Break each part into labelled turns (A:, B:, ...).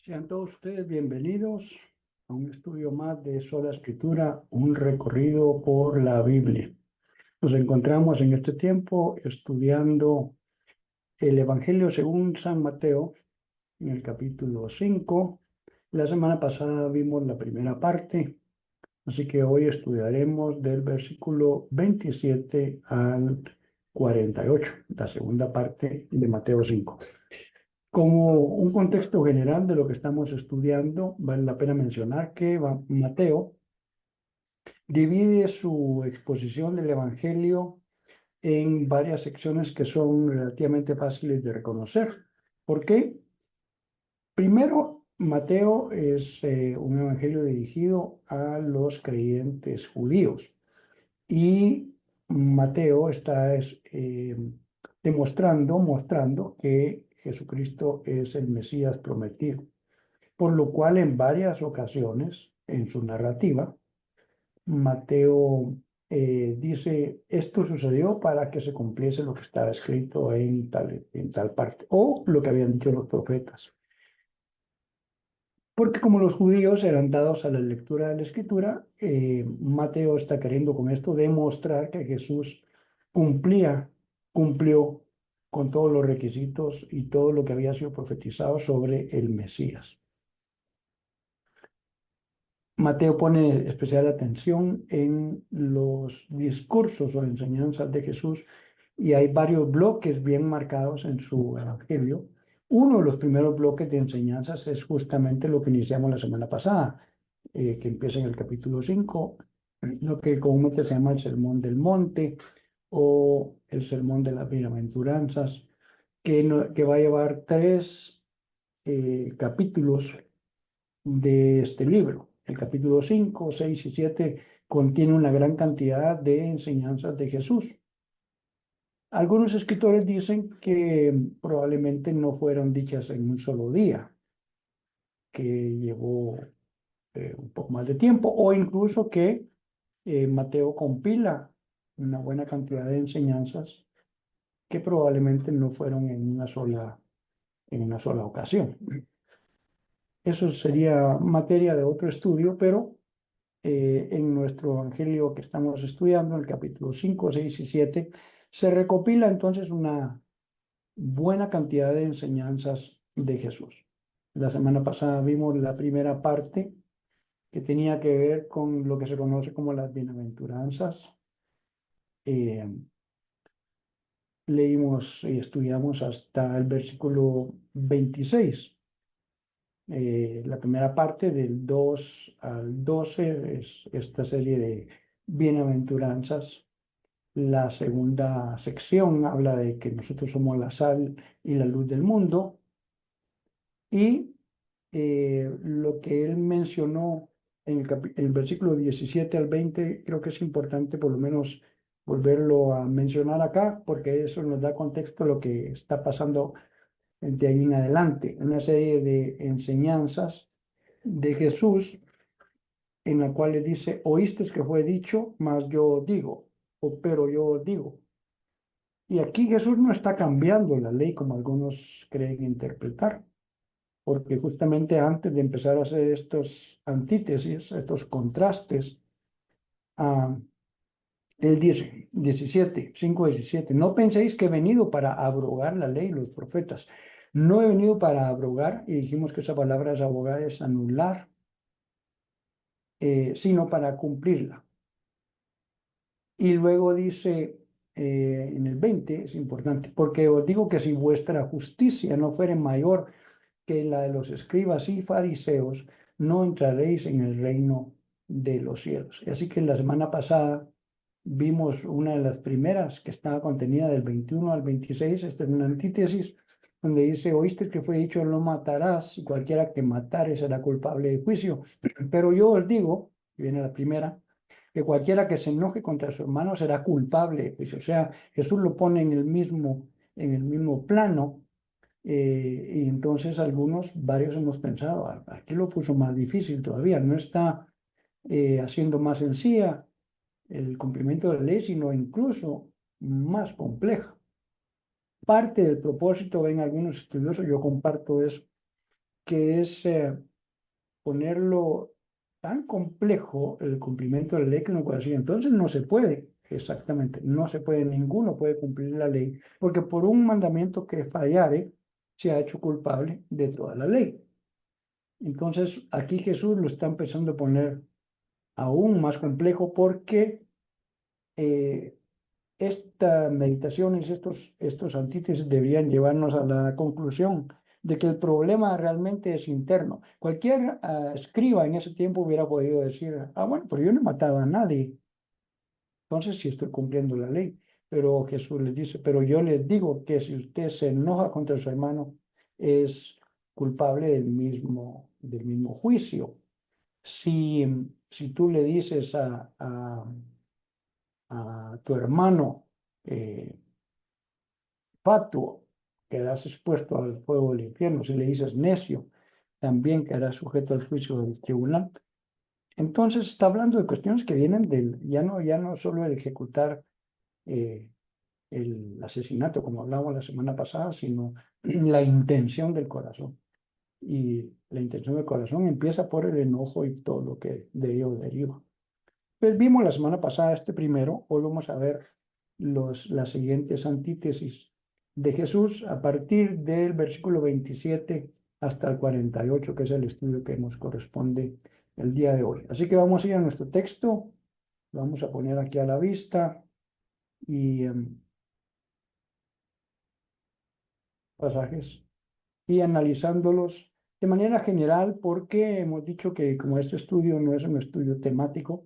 A: Sean todos ustedes bienvenidos a un estudio más de Sola Escritura, un recorrido por la Biblia. Nos encontramos en este tiempo estudiando el Evangelio según San Mateo, en el capítulo 5. La semana pasada vimos la primera parte, así que hoy estudiaremos del versículo 27 al 48, la segunda parte de Mateo 5. Como un contexto general de lo que estamos estudiando, vale la pena mencionar que Mateo divide su exposición del Evangelio en varias secciones que son relativamente fáciles de reconocer. ¿Por qué? Primero, Mateo es un evangelio dirigido a los creyentes judíos y Mateo está mostrando que Jesucristo es el Mesías prometido, por lo cual en varias ocasiones en su narrativa, Mateo dice, esto sucedió para que se cumpliese lo que estaba escrito en tal parte, o lo que habían dicho los profetas. Porque como los judíos eran dados a la lectura de la escritura, Mateo está queriendo con esto demostrar que Jesús cumplió con todos los requisitos y todo lo que había sido profetizado sobre el Mesías. Mateo pone especial atención en los discursos o enseñanzas de Jesús y hay varios bloques bien marcados en su evangelio. Uno de los primeros bloques de enseñanzas es justamente lo que iniciamos la semana pasada, que empieza en el capítulo 5, lo que comúnmente se llama el Sermón del Monte o el Sermón de las Bienaventuranzas, que va a llevar tres capítulos de este libro. El capítulo 5, 6 y 7 contiene una gran cantidad de enseñanzas de Jesús. Algunos escritores dicen que probablemente no fueron dichas en un solo día, que llevó un poco más de tiempo, o incluso que Mateo compila una buena cantidad de enseñanzas que probablemente no fueron en una sola ocasión. Eso sería materia de otro estudio, pero en nuestro evangelio que estamos estudiando, en el capítulo 5, 6 y 7, se recopila entonces una buena cantidad de enseñanzas de Jesús. La semana pasada vimos la primera parte que tenía que ver con lo que se conoce como las bienaventuranzas. Eh, Leímos y estudiamos hasta el versículo 26. La primera parte del 2 al 12 es esta serie de bienaventuranzas. La segunda sección habla de que nosotros somos la sal y la luz del mundo. Y lo que él mencionó en el versículo 17 al 20, creo que es importante por lo menos volverlo a mencionar acá, porque eso nos da contexto a lo que está pasando de ahí en adelante. Una serie de enseñanzas de Jesús en la cual le dice, oíste que fue dicho, mas yo digo, o pero yo digo. Y aquí Jesús no está cambiando la ley como algunos creen interpretar, porque justamente antes de empezar a hacer estos antítesis, estos contrastes, ah, él dice, 17, 5:17, no penséis que he venido para abrogar la ley y los profetas. No he venido para abrogar, y dijimos que esa palabra es abogar, es anular, sino para cumplirla. Y luego dice en el 20, es importante, porque os digo que si vuestra justicia no fuere mayor que la de los escribas y fariseos, no entraréis en el reino de los cielos. Así que la semana pasada vimos una de las primeras que estaba contenida del 21 al 26, esta es una antítesis, donde dice, oíste que fue dicho, no matarás, y cualquiera que matare será culpable de juicio. Pero yo os digo, viene la primera, que cualquiera que se enoje contra su hermano será culpable de juicio. O sea, Jesús lo pone en el mismo plano, y entonces varios hemos pensado, aquí lo puso más difícil todavía, no está haciendo más sencilla el cumplimiento de la ley, sino incluso más compleja. Parte del propósito, ven algunos estudiosos, yo comparto eso, que es ponerlo tan complejo el cumplimiento de la ley que no puede decir. Entonces no se puede, exactamente, no se puede, ninguno puede cumplir la ley, porque por un mandamiento que fallare, se ha hecho culpable de toda la ley. Entonces aquí Jesús lo está empezando a poner aún más complejo porque eh, estas meditaciones, estos antítesis deberían llevarnos a la conclusión de que el problema realmente es interno. Cualquier escriba en ese tiempo hubiera podido decir, bueno, pero yo no he matado a nadie, entonces sí estoy cumpliendo la ley. Pero Jesús les dice, pero yo les digo que si usted se enoja contra su hermano, es culpable del mismo juicio. Si, si tú le dices a tu hermano, fatuo, quedarás expuesto al fuego del infierno. Si le dices necio, también quedarás sujeto al juicio del tribunal. Entonces está hablando de cuestiones que vienen ya no solo el ejecutar eh, el asesinato, como hablamos la semana pasada, sino la intención del corazón. Y la intención del corazón empieza por el enojo y todo lo que de ello deriva. Pues vimos la semana pasada este primero, hoy vamos a ver las siguientes antítesis de Jesús a partir del versículo 27 hasta el 48, que es el estudio que nos corresponde el día de hoy. Así que vamos a ir a nuestro texto, lo vamos a poner aquí a la vista y pasajes y analizándolos de manera general porque hemos dicho que como este estudio no es un estudio temático,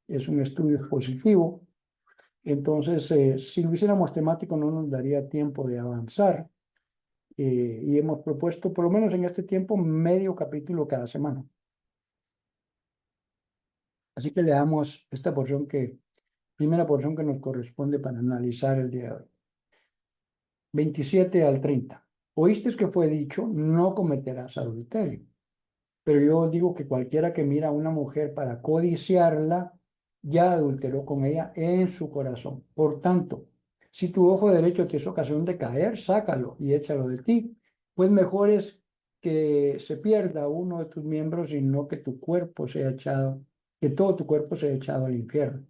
A: es un estudio expositivo. Entonces, si lo hiciéramos temático no nos daría tiempo de avanzar y hemos propuesto, por lo menos en este tiempo, medio capítulo cada semana. Así que le damos esta primera porción que nos corresponde para analizar el día de hoy. 27 al 30. Oíste que fue dicho, no cometerás adulterio. Pero yo os digo que cualquiera que mira a una mujer para codiciarla, ya adulteró con ella en su corazón. Por tanto, si tu ojo derecho te es ocasión de caer, sácalo y échalo de ti. Pues mejor es que se pierda uno de tus miembros y no que tu cuerpo sea echado, que todo tu cuerpo sea echado al infierno.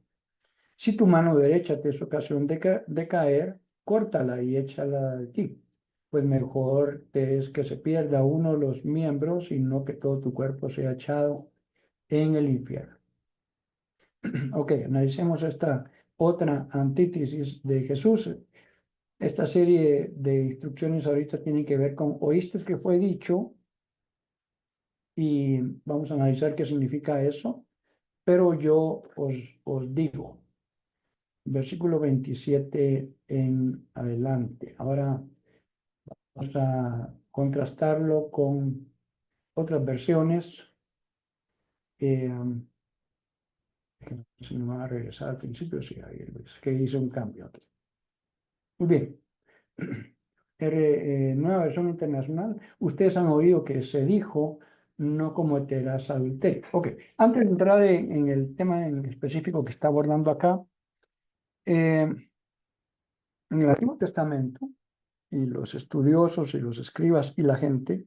A: Si tu mano derecha te es ocasión de caer, córtala y échala de ti. Pues mejor te es que se pierda uno de los miembros y no que todo tu cuerpo sea echado en el infierno. Ok, analicemos esta otra antítesis de Jesús. Esta serie de instrucciones ahorita tiene que ver con oíste que fue dicho y vamos a analizar qué significa eso, pero yo os digo. Versículo 27 en adelante. Ahora vamos a contrastarlo con otras versiones. Eh, si no van a regresar al principio, sí, ahí es que hice un cambio aquí. Muy bien. Nueva versión internacional. Ustedes han oído que se dijo, no cometerás adulterio. Ok, antes de entrar en el tema en específico que está abordando acá, en el Antiguo Testamento, y los estudiosos y los escribas y la gente,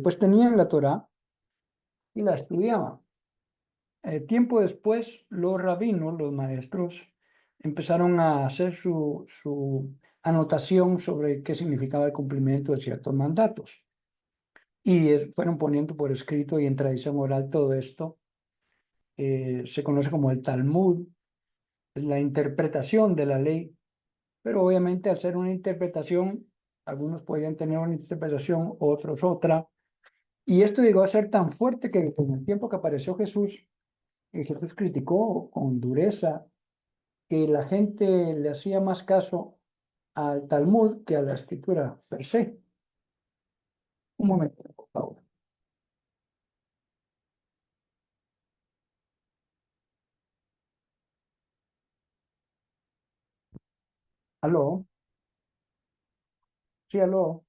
A: pues tenían la Torá y la estudiaban. Tiempo después, los rabinos, los maestros, empezaron a hacer su anotación sobre qué significaba el cumplimiento de ciertos mandatos. Y fueron poniendo por escrito y en tradición oral todo esto. Se conoce como el Talmud, la interpretación de la ley. Pero obviamente al ser una interpretación, algunos podían tener una interpretación, otros otra. Y esto llegó a ser tan fuerte que en el tiempo que apareció Jesús, Jesús criticó con dureza que la gente le hacía más caso al Talmud que a la escritura per se. Un momento, por favor. ¿Aló? Sí, aló.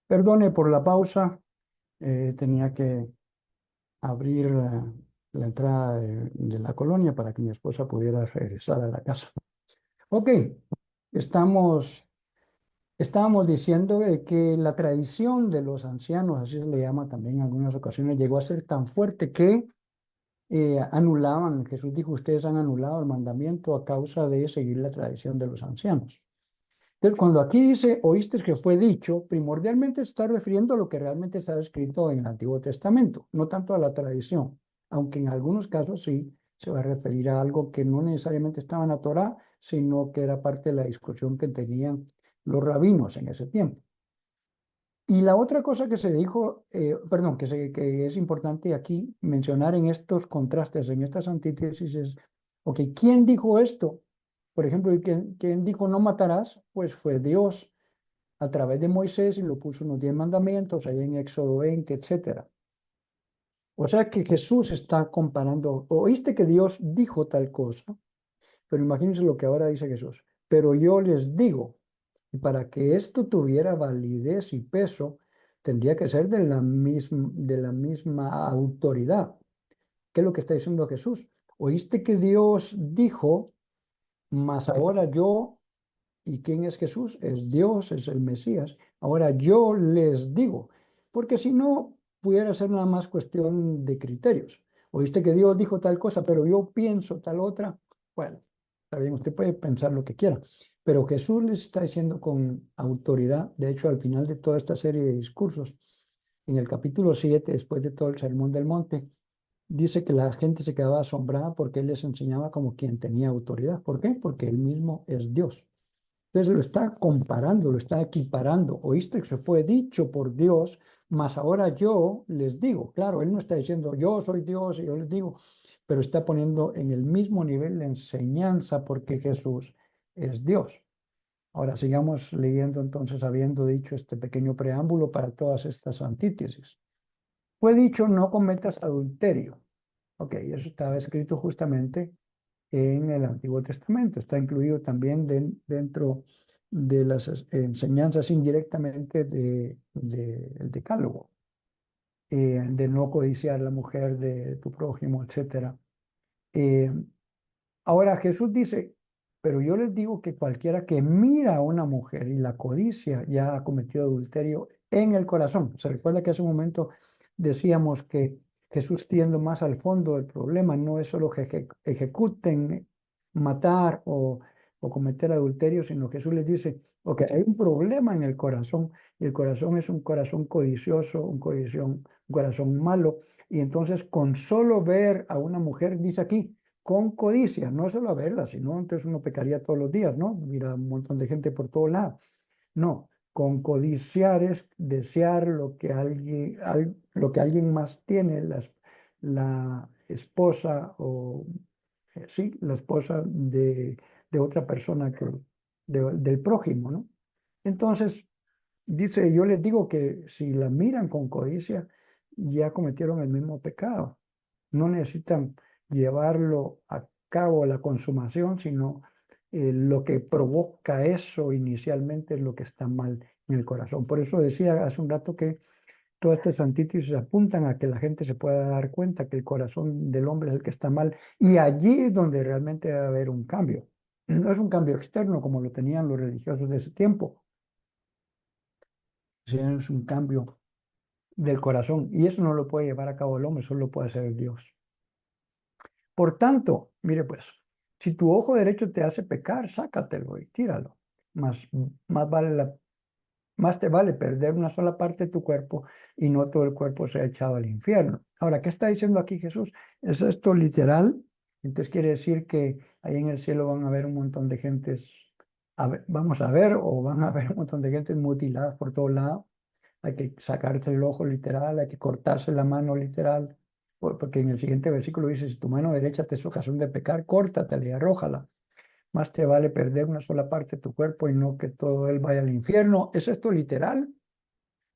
A: Perdone por la pausa, tenía que abrir la entrada de la colonia para que mi esposa pudiera regresar a la casa. Ok, estamos, estábamos diciendo que la tradición de los ancianos, así se le llama también en algunas ocasiones, llegó a ser tan fuerte que anulaban, Jesús dijo, ustedes han anulado el mandamiento a causa de seguir la tradición de los ancianos. Entonces, cuando aquí dice, oíste que fue dicho, primordialmente se está refiriendo a lo que realmente está escrito en el Antiguo Testamento, no tanto a la tradición, aunque en algunos casos sí se va a referir a algo que no necesariamente estaba en la Torá, sino que era parte de la discusión que tenían los rabinos en ese tiempo. Y la otra cosa que se dijo, perdón, que es importante aquí mencionar en estos contrastes, en estas antítesis es, ok, ¿quién dijo esto? Por ejemplo, ¿quién dijo no matarás? Pues fue Dios a través de Moisés y lo puso en los 10 mandamientos, ahí en Éxodo 20, etcétera. O sea que Jesús está comparando, oíste que Dios dijo tal cosa, pero imagínense lo que ahora dice Jesús. Pero yo les digo, y para que esto tuviera validez y peso, tendría que ser de la misma autoridad. ¿Qué es lo que está diciendo Jesús? Oíste que Dios dijo, mas ahora yo, ¿y quién es Jesús? Es Dios, es el Mesías. Ahora yo les digo, porque si no, pudiera ser nada más cuestión de criterios. Oíste que Dios dijo tal cosa, pero yo pienso tal otra. Bueno, está bien, usted puede pensar lo que quiera, pero Jesús les está diciendo con autoridad. De hecho, al final de toda esta serie de discursos, en el capítulo 7, después de todo el Sermón del Monte, dice que la gente se quedaba asombrada porque él les enseñaba como quien tenía autoridad. ¿Por qué? Porque él mismo es Dios. Entonces lo está comparando, lo está equiparando. Oíste que se fue dicho por Dios, mas ahora yo les digo. Claro, él no está diciendo yo soy Dios y yo les digo, pero está poniendo en el mismo nivel de enseñanza porque Jesús es Dios. Ahora sigamos leyendo entonces, habiendo dicho este pequeño preámbulo para todas estas antítesis. Fue dicho no cometas adulterio. Ok, eso estaba escrito justamente en el Antiguo Testamento. Está incluido también dentro de las enseñanzas indirectamente del Decálogo, de no codiciar la mujer de tu prójimo, etcétera. Eh, Ahora Jesús dice, pero yo les digo que cualquiera que mira a una mujer y la codicia ya ha cometido adulterio en el corazón. Se recuerda que hace un momento decíamos que Jesús tiende más al fondo del problema, no es solo que ejecuten matar o cometer adulterio, sino Jesús les dice, ok, hay un problema en el corazón, y el corazón es un corazón codicioso, un corazón malo, y entonces con solo ver a una mujer, dice aquí, con codicia, no solo a verla, sino entonces uno pecaría todos los días, ¿no? Mira un montón de gente por todos lados. No, con codiciar es desear lo que alguien más tiene, la esposa o, sí, la esposa de otra persona del prójimo, ¿no? Entonces, dice, yo les digo que si la miran con codicia, ya cometieron el mismo pecado. No necesitan llevarlo a cabo la consumación, sino lo que provoca eso inicialmente es lo que está mal en el corazón. Por eso decía hace un rato que todas estas antítesis apuntan a que la gente se pueda dar cuenta que el corazón del hombre es el que está mal y allí es donde realmente debe haber un cambio. No es un cambio externo como lo tenían los religiosos de ese tiempo, sino es un cambio del corazón y eso no lo puede llevar a cabo el hombre, solo lo puede hacer Dios. Por tanto, mire pues, si tu ojo derecho te hace pecar, sácatelo y tíralo. Más, más vale más te vale perder una sola parte de tu cuerpo y no todo el cuerpo sea echado al infierno. Ahora, ¿qué está diciendo aquí Jesús? ¿Es esto literal? Entonces quiere decir que ahí en el cielo van a haber un montón de gentes, vamos a ver, o van a haber un montón de gentes mutiladas por todos lados. Hay que sacarse el ojo literal, hay que cortarse la mano literal, porque en el siguiente versículo dice, si tu mano derecha te es ocasión de pecar, córtatela y arrójala. Más te vale perder una sola parte de tu cuerpo y no que todo él vaya al infierno. ¿Es esto literal?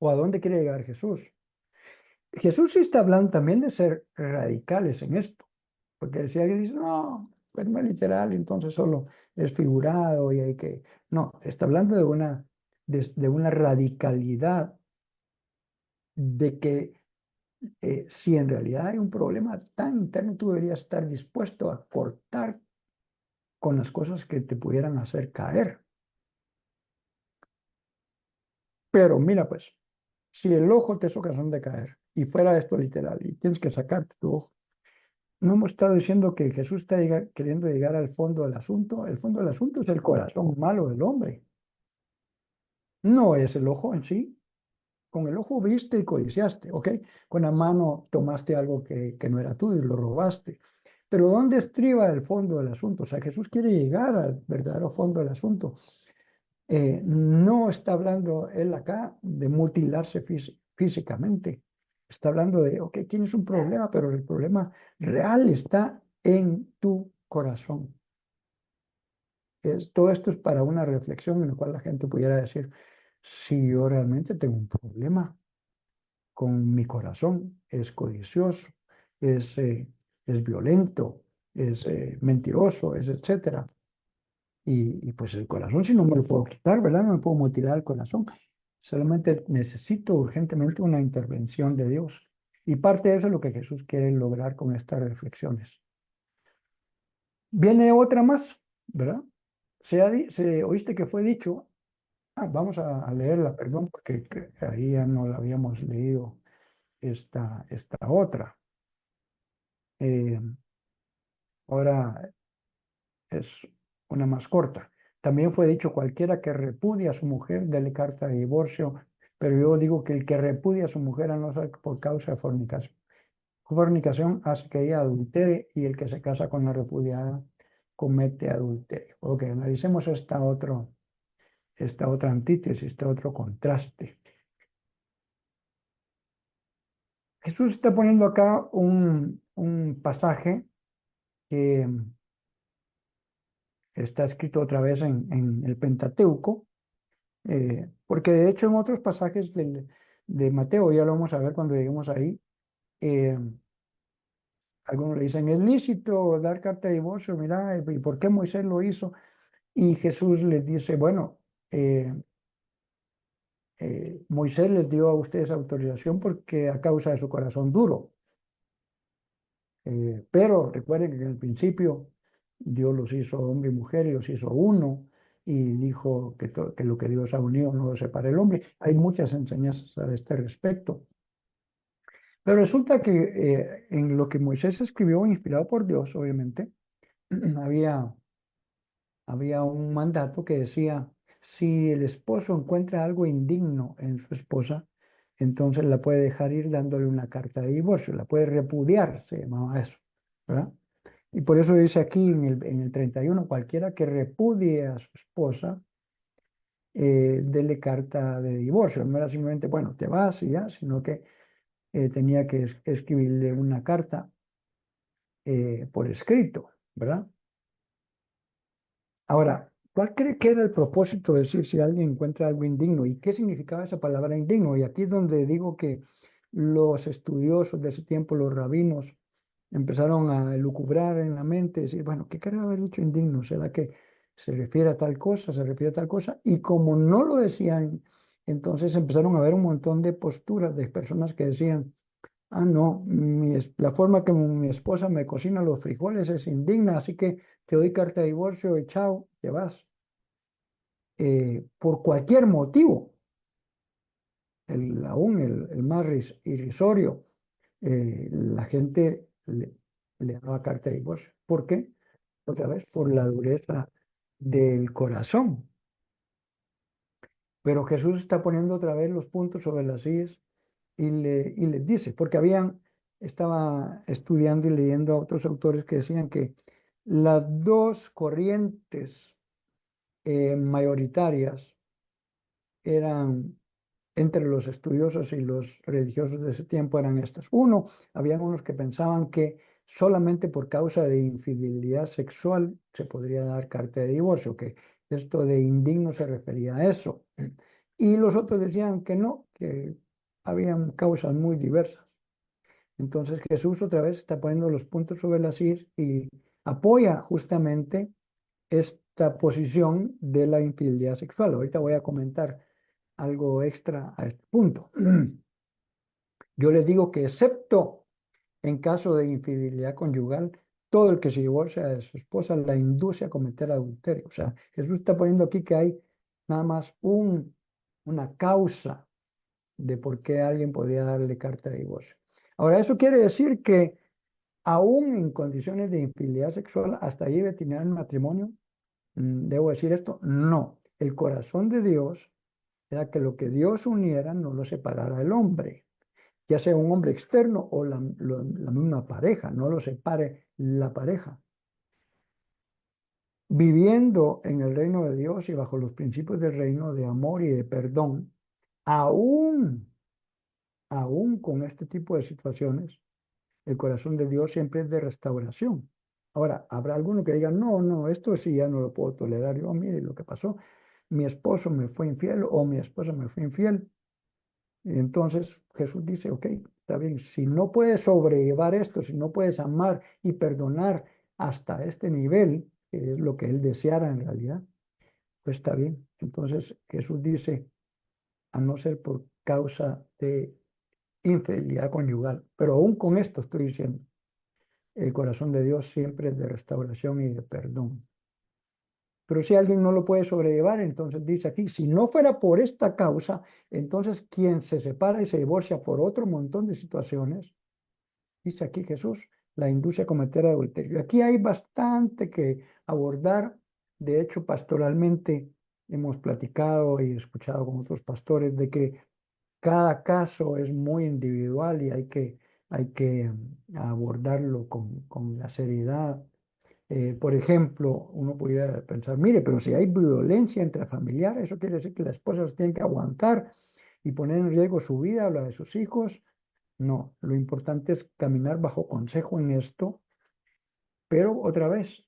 A: ¿O a dónde quiere llegar Jesús? Jesús sí está hablando también de ser radicales en esto, porque si alguien dice, no, pues no es literal, entonces solo es figurado y hay que... No, está hablando de una radicalidad de que si en realidad hay un problema tan interno, tú deberías estar dispuesto a cortar con las cosas que te pudieran hacer caer. Pero mira, pues, si el ojo te es ocasión de caer, y fuera esto literal, y tienes que sacarte tu ojo, no hemos estado diciendo que Jesús está queriendo llegar al fondo del asunto. El fondo del asunto es el corazón malo del hombre. No es el ojo en sí. Con el ojo viste y codiciaste, ¿ok? Con la mano tomaste algo que no era tuyo y lo robaste. Pero ¿dónde estriba el fondo del asunto? O sea, Jesús quiere llegar al verdadero fondo del asunto. No está hablando él acá de mutilarse físicamente. Está hablando de, ok, tienes un problema, pero el problema real está en tu corazón. Todo esto es para una reflexión en la cual la gente pudiera decir, si yo realmente tengo un problema con mi corazón, es codicioso, es, eh, es violento, es mentiroso, es etcétera. Y pues el corazón, si no me lo puedo quitar, ¿verdad? No me puedo mutilar el corazón. Solamente necesito urgentemente una intervención de Dios. Y parte de eso es lo que Jesús quiere lograr con estas reflexiones. Viene otra más, ¿verdad? Oíste que fue dicho, vamos a leerla, perdón, porque ahí ya no la habíamos leído esta otra. Eh, Ahora es una más corta. También fue dicho, cualquiera que repudia a su mujer, dele carta de divorcio, pero yo digo que el que repudia a su mujer a no ser por causa de fornicación. Fornicación hace que ella adultere y el que se casa con la repudiada comete adulterio. Ok, analicemos esta otra antítesis, este otro contraste. Jesús está poniendo acá un pasaje que está escrito otra vez en el Pentateuco, porque de hecho en otros pasajes de Mateo, ya lo vamos a ver cuando lleguemos ahí, eh, algunos le dicen, es lícito dar carta de divorcio, mira, ¿y por qué Moisés lo hizo? Y Jesús les dice, bueno, eh, Moisés les dio a ustedes autorización porque a causa de su corazón duro. Pero recuerden que en el principio Dios los hizo hombre y mujer y los hizo uno y dijo que lo que Dios ha unido no lo separa el hombre. Hay muchas enseñanzas a este respecto. Pero resulta que en lo que Moisés escribió, inspirado por Dios, obviamente, había, había un mandato que decía, si el esposo encuentra algo indigno en su esposa, entonces la puede dejar ir dándole una carta de divorcio, la puede repudiar, se llamaba eso, ¿verdad? Y por eso dice aquí en el 31, cualquiera que repudie a su esposa, dele carta de divorcio. No era simplemente, bueno, te vas y ya, sino que tenía que escribirle una carta por escrito, ¿verdad? Ahora, ¿cuál cree que era el propósito de decir si alguien encuentra algo indigno? ¿Y qué significaba esa palabra indigno? Y aquí es donde digo que los estudiosos de ese tiempo, los rabinos, empezaron a lucubrar en la mente, decir, bueno, ¿qué querrá haber dicho indigno? ¿Será que se refiere a tal cosa, se refiere a tal cosa? Y como no lo decían, entonces empezaron a ver un montón de posturas de personas que decían, no, la forma que mi esposa me cocina los frijoles es indigna, así que te doy carta de divorcio y chao, te vas. Por cualquier motivo, aún el más irrisorio, la gente le daba carta de divorcio. ¿Por qué? Otra vez, por la dureza del corazón. Pero Jesús está poniendo otra vez los puntos sobre las sillas y les dice, porque estaba estudiando y leyendo a otros autores que decían que las dos corrientes mayoritarias eran entre los estudiosos y los religiosos de ese tiempo eran estas. Habían unos que pensaban que solamente por causa de infidelidad sexual se podría dar carta de divorcio, que esto de indigno se refería a eso. Y los otros decían que no, que habían causas muy diversas. Entonces Jesús otra vez está poniendo los puntos sobre las is y apoya justamente esta posición de la infidelidad sexual. Ahorita voy a comentar algo extra a este punto. Yo les digo que excepto en caso de infidelidad conyugal, todo el que se divorcia de su esposa la induce a cometer adulterio. O sea, Jesús está poniendo aquí que hay nada más una causa de por qué alguien podría darle carta de divorcio. Ahora, eso quiere decir que aún en condiciones de infidelidad sexual, hasta ahí debe terminar el matrimonio. ¿Debo decir esto? No. El corazón de Dios era que lo que Dios uniera no lo separara el hombre, ya sea un hombre externo o la misma pareja, no lo separe la pareja. Viviendo en el reino de Dios y bajo los principios del reino de amor y de perdón, aún, aún con este tipo de situaciones, el corazón de Dios siempre es de restauración. Ahora, habrá alguno que diga, no, no, esto sí ya no lo puedo tolerar. Yo, mire lo que pasó, mi esposo me fue infiel o mi esposa me fue infiel. Y entonces Jesús dice, ok, está bien, si no puedes sobrellevar esto, si no puedes amar y perdonar hasta este nivel, que es lo que él deseara en realidad, pues está bien. Entonces Jesús dice, a no ser por causa de infidelidad conyugal, pero aún con esto estoy diciendo, el corazón de Dios siempre es de restauración y de perdón. Pero si alguien no lo puede sobrellevar, entonces dice aquí, si no fuera por esta causa, entonces quien se separa y se divorcia por otro montón de situaciones, dice aquí Jesús, la induce a cometer adulterio. Aquí hay bastante que abordar. De hecho, pastoralmente hemos platicado y escuchado con otros pastores de que cada caso es muy individual y hay que abordarlo con la seriedad. Por ejemplo, uno pudiera pensar, mire, pero si hay violencia intrafamiliar, eso quiere decir que las esposas tienen que aguantar y poner en riesgo su vida o la de sus hijos. No, lo importante es caminar bajo consejo en esto, pero otra vez,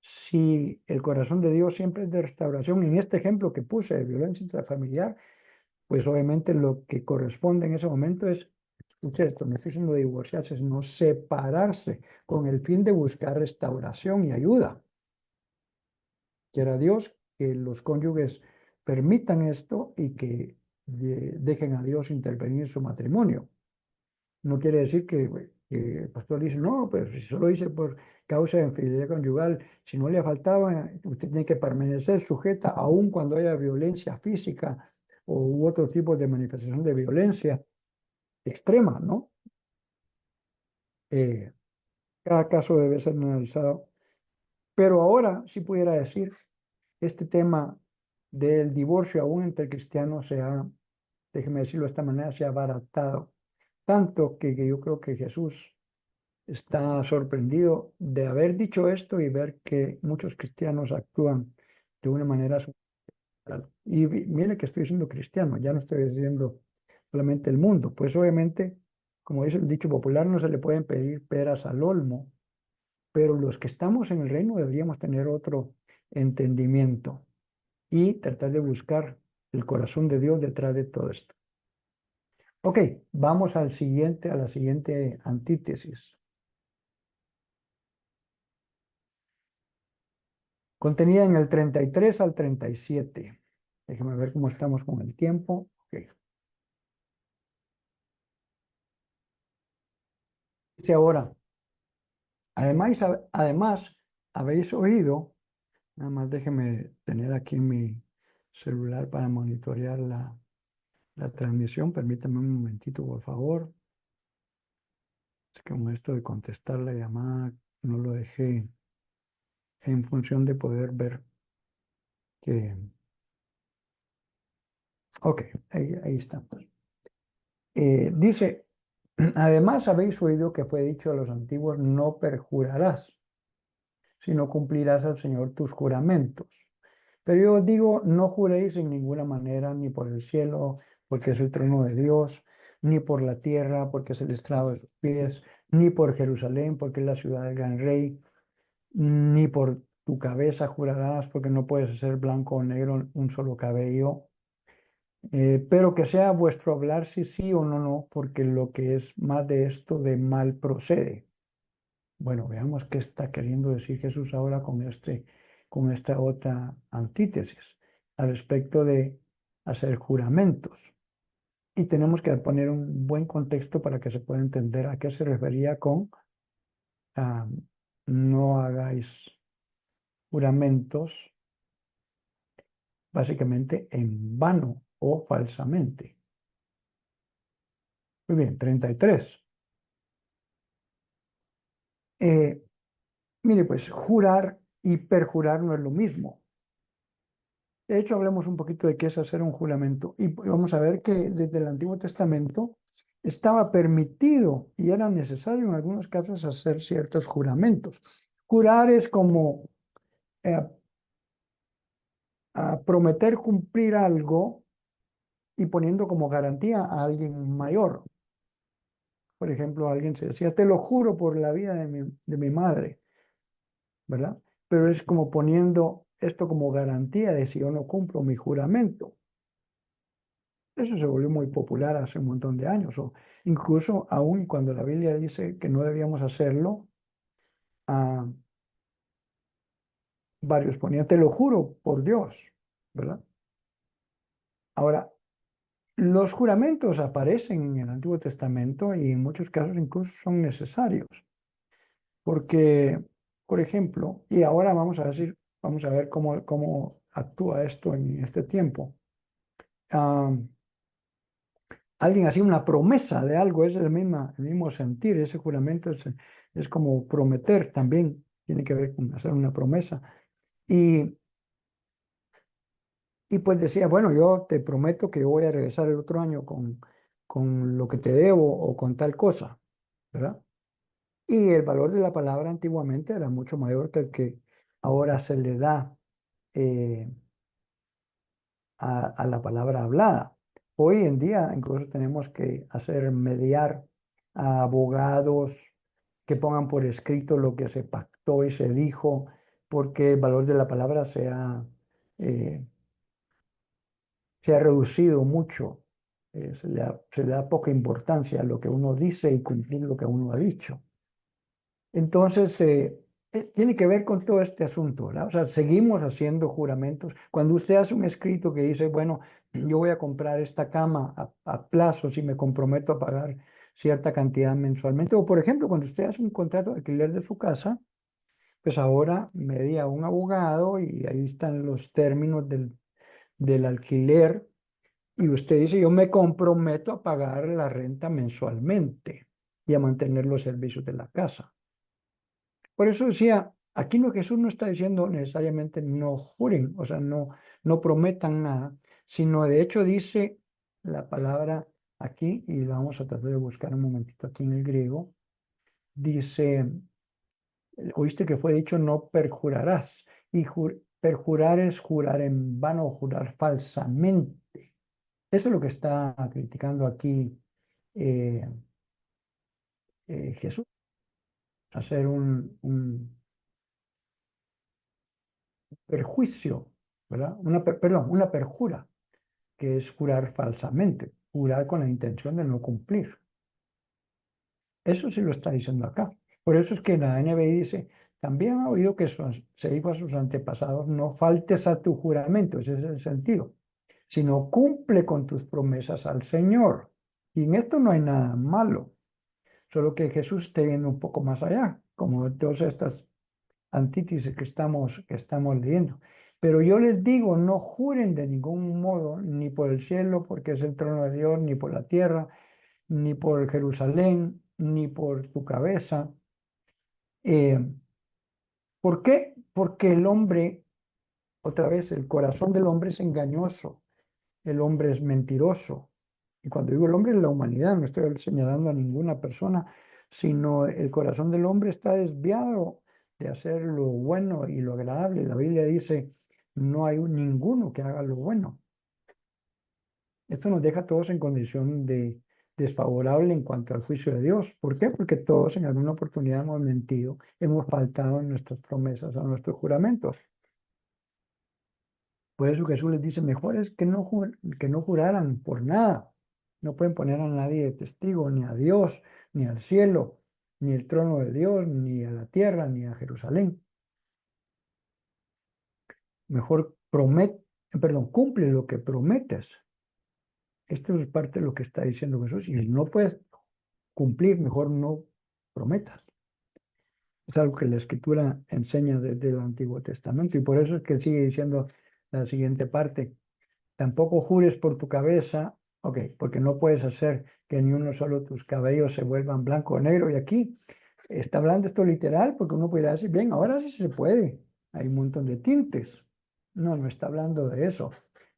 A: si el corazón de Dios siempre es de restauración, en este ejemplo que puse de violencia intrafamiliar, pues obviamente lo que corresponde en ese momento es, escuche esto, no estoy diciendo divorciarse, sino separarse con el fin de buscar restauración y ayuda. Quiera Dios que los cónyuges permitan esto y que dejen a Dios intervenir en su matrimonio. No quiere decir que el pastor dice, no, pero si solo hice por causa de infidelidad conyugal, si no le faltaba, usted tiene que permanecer sujeta aun cuando haya violencia física u otro tipo de manifestación de violencia extrema, ¿no? Eh, Cada caso debe ser analizado. Pero ahora sí pudiera decir, este tema del divorcio aún entre cristianos se ha, déjeme decirlo de esta manera, se ha abaratado. Tanto que yo creo que Jesús está sorprendido de haber dicho esto y ver que muchos cristianos actúan de una manera superficial. Y mire que estoy siendo cristiano, ya no estoy diciendo solamente el mundo. Pues obviamente, como dice el dicho popular, no se le pueden pedir peras al olmo, pero los que estamos en el reino deberíamos tener otro entendimiento y tratar de buscar el corazón de Dios detrás de todo esto. Ok, vamos a la siguiente antítesis. Contenida en el 33 al 37. Déjame ver cómo estamos con el tiempo. Ok. Dice ahora, además habéis oído, nada más déjeme tener aquí mi celular para monitorear la transmisión. Permítame un momentito, por favor. Es que con esto de contestar la llamada no lo dejé en función de poder ver que... Ok, ahí está. Dice, además habéis oído que fue dicho a los antiguos, no perjurarás, sino cumplirás al Señor tus juramentos. Pero yo os digo, no juréis en ninguna manera, ni por el cielo, porque es el trono de Dios, ni por la tierra, porque es el estrado de sus pies, ni por Jerusalén, porque es la ciudad del gran rey, ni por tu cabeza jurarás, porque no puedes ser blanco o negro un solo cabello. Pero que sea vuestro hablar sí, sí o no, no, porque lo que es más de esto de mal procede. Bueno, veamos qué está queriendo decir Jesús ahora con esta otra antítesis al respecto de hacer juramentos. Y tenemos que poner un buen contexto para que se pueda entender a qué se refería con ah, no hagáis juramentos básicamente en vano o falsamente. Muy bien, 33. Eh, Mire, pues jurar y perjurar no es lo mismo. De hecho, hablemos un poquito de qué es hacer un juramento. Y vamos a ver que desde el Antiguo Testamento estaba permitido y era necesario en algunos casos hacer ciertos juramentos. Jurar es como eh, prometer cumplir algo y poniendo como garantía a alguien mayor. Por ejemplo, alguien se decía, te lo juro por la vida de mi madre, ¿verdad? Pero es como poniendo esto como garantía de si yo no cumplo mi juramento. Eso se volvió muy popular hace un montón de años, o incluso aún cuando la Biblia dice que no debíamos hacerlo, a varios ponían, te lo juro por Dios, ¿verdad? Ahora, los juramentos aparecen en el Antiguo Testamento y en muchos casos incluso son necesarios, porque, por ejemplo, y ahora vamos a ver cómo actúa esto en este tiempo. Ah, alguien hacía una promesa de algo, es el mismo sentir, ese juramento es como prometer también, tiene que ver con hacer una promesa. Y, y pues decía, bueno, yo te prometo que yo voy a regresar el otro año con lo que te debo o con tal cosa, ¿verdad? Y el valor de la palabra antiguamente era mucho mayor que el que ahora se le da eh, a la palabra hablada. Hoy en día incluso tenemos que hacer mediar a abogados que pongan por escrito lo que se pactó y se dijo, porque el valor de la palabra eh, se ha reducido mucho. Se le da poca importancia a lo que uno dice y cumplir lo que uno ha dicho. Entonces, tiene que ver con todo este asunto, ¿verdad? O sea, seguimos haciendo juramentos. Cuando usted hace un escrito que dice, bueno, yo voy a comprar esta cama a plazos y me comprometo a pagar cierta cantidad mensualmente, o por ejemplo, cuando usted hace un contrato de alquiler de su casa, pues ahora media un abogado y ahí están los términos del alquiler y usted dice, yo me comprometo a pagar la renta mensualmente y a mantener los servicios de la casa. Por eso decía, aquí no, Jesús no está diciendo necesariamente no juren, o sea, no prometan nada, sino de hecho dice la palabra aquí, y la vamos a tratar de buscar un momentito aquí en el griego, dice, oíste que fue dicho no perjurarás, y perjurar es jurar en vano o jurar falsamente. Eso es lo que está criticando aquí eh, Jesús, hacer un perjuicio, ¿verdad? Perdón, una perjura, que es jurar falsamente, jurar con la intención de no cumplir. Eso sí lo está diciendo acá. Por eso es que la NBI dice, también ha oído que se dijo a sus antepasados, no faltes a tu juramento, ese es el sentido, sino cumple con tus promesas al Señor. Y en esto no hay nada malo, solo que Jesús esté yendo un poco más allá, como todas estas antítesis que estamos leyendo. Pero yo les digo, no juren de ningún modo, ni por el cielo, porque es el trono de Dios, ni por la tierra, ni por Jerusalén, ni por tu cabeza. Eh, ¿Por qué? Porque el hombre, otra vez, el corazón del hombre es engañoso, el hombre es mentiroso. Y cuando digo el hombre, es la humanidad, no estoy señalando a ninguna persona, sino el corazón del hombre está desviado de hacer lo bueno y lo agradable. La Biblia dice, no hay ninguno que haga lo bueno. Esto nos deja a todos en condición de desfavorable en cuanto al juicio de Dios. ¿Por qué? Porque todos en alguna oportunidad hemos mentido, hemos faltado en nuestras promesas, a nuestros juramentos. Por eso Jesús les dice, mejor es que no juraran por nada. No pueden poner a nadie de testigo, ni a Dios, ni al cielo, ni el trono de Dios, ni a la tierra, ni a Jerusalén. Mejor cumple lo que prometes. esto es parte de lo que está diciendo Jesús. Si no puedes cumplir, mejor no prometas. Es algo que la Escritura enseña desde el Antiguo Testamento y por eso es que sigue diciendo la siguiente parte. Tampoco jures por tu cabeza, ok, porque no puedes hacer que ni uno solo de tus cabellos se vuelvan blanco o negro. Y aquí está hablando esto literal, porque uno podría decir, bien, ahora sí se puede, hay un montón de tintes. No, no está hablando de eso.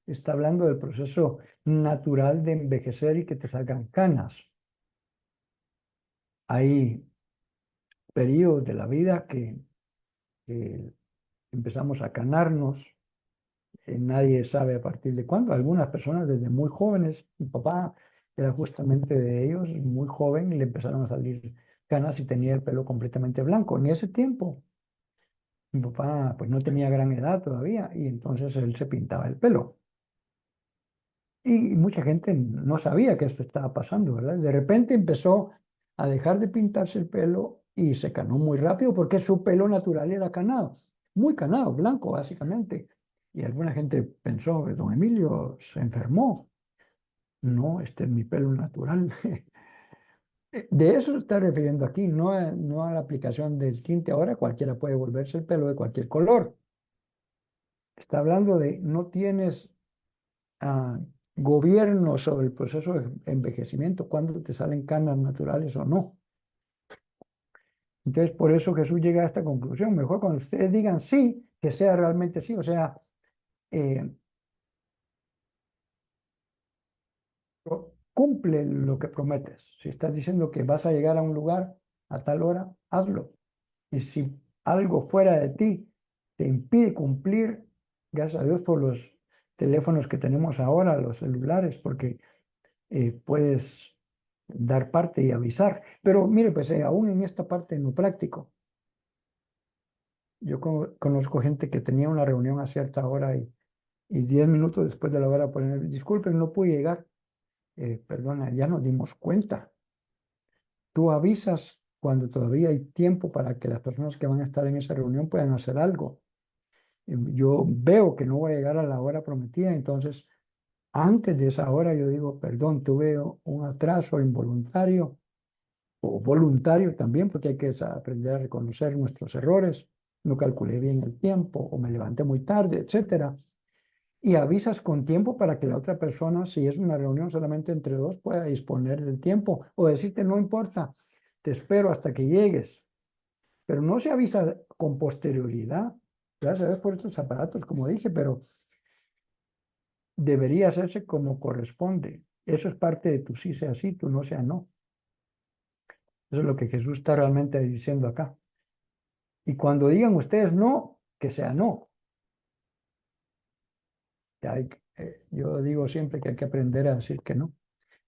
A: Está hablando del proceso natural de envejecer y que te salgan canas. Hay periodos de la vida que empezamos a canarnos. Nadie sabe a partir de cuándo. Algunas personas desde muy jóvenes, mi papá era justamente de ellos, muy joven, y le empezaron a salir canas y tenía el pelo completamente blanco. En ese tiempo, mi papá pues no tenía gran edad todavía y entonces él se pintaba el pelo. Y mucha gente no sabía que esto estaba pasando, ¿verdad? De repente empezó a dejar de pintarse el pelo y se canó muy rápido porque su pelo natural era canado, muy canado, blanco básicamente. Y alguna gente pensó que don Emilio se enfermó. No, este es mi pelo natural. De eso se está refiriendo aquí, no a la aplicación del tinte. Ahora cualquiera puede volverse el pelo de cualquier color. Está hablando de no tienes gobierno sobre el proceso de envejecimiento, cuando te salen canas naturales o no. Entonces, por eso Jesús llega a esta conclusión. Mejor cuando ustedes digan sí, que sea realmente sí. O sea, eh, cumple lo que prometes. Si estás diciendo que vas a llegar a un lugar a tal hora, hazlo. Y si algo fuera de ti te impide cumplir, gracias a Dios por los teléfonos que tenemos ahora, los celulares, porque puedes dar parte y avisar. Pero mire, pues aún en esta parte en lo práctico, yo conozco gente que tenía una reunión a cierta hora y 10 minutos después de la hora poner, disculpen, no pude llegar. Perdona, ya nos dimos cuenta. Tú avisas cuando todavía hay tiempo para que las personas que van a estar en esa reunión puedan hacer algo. Yo veo que no voy a llegar a la hora prometida, entonces antes de esa hora yo digo, perdón, tuve un atraso involuntario o voluntario también, porque hay que aprender a reconocer nuestros errores. No calculé bien el tiempo o me levanté muy tarde, etcétera. Y avisas con tiempo para que la otra persona, si es una reunión solamente entre dos, pueda disponer del tiempo o decirte, no importa, te espero hasta que llegues. Pero no se avisa con posterioridad. Gracias a Dios por estos aparatos, como dije, pero debería hacerse como corresponde. Eso es parte de tu sí sea sí, tu no sea no. Eso es lo que Jesús está realmente diciendo acá. Y cuando digan ustedes no, que sea no. Yo digo siempre que hay que aprender a decir que no.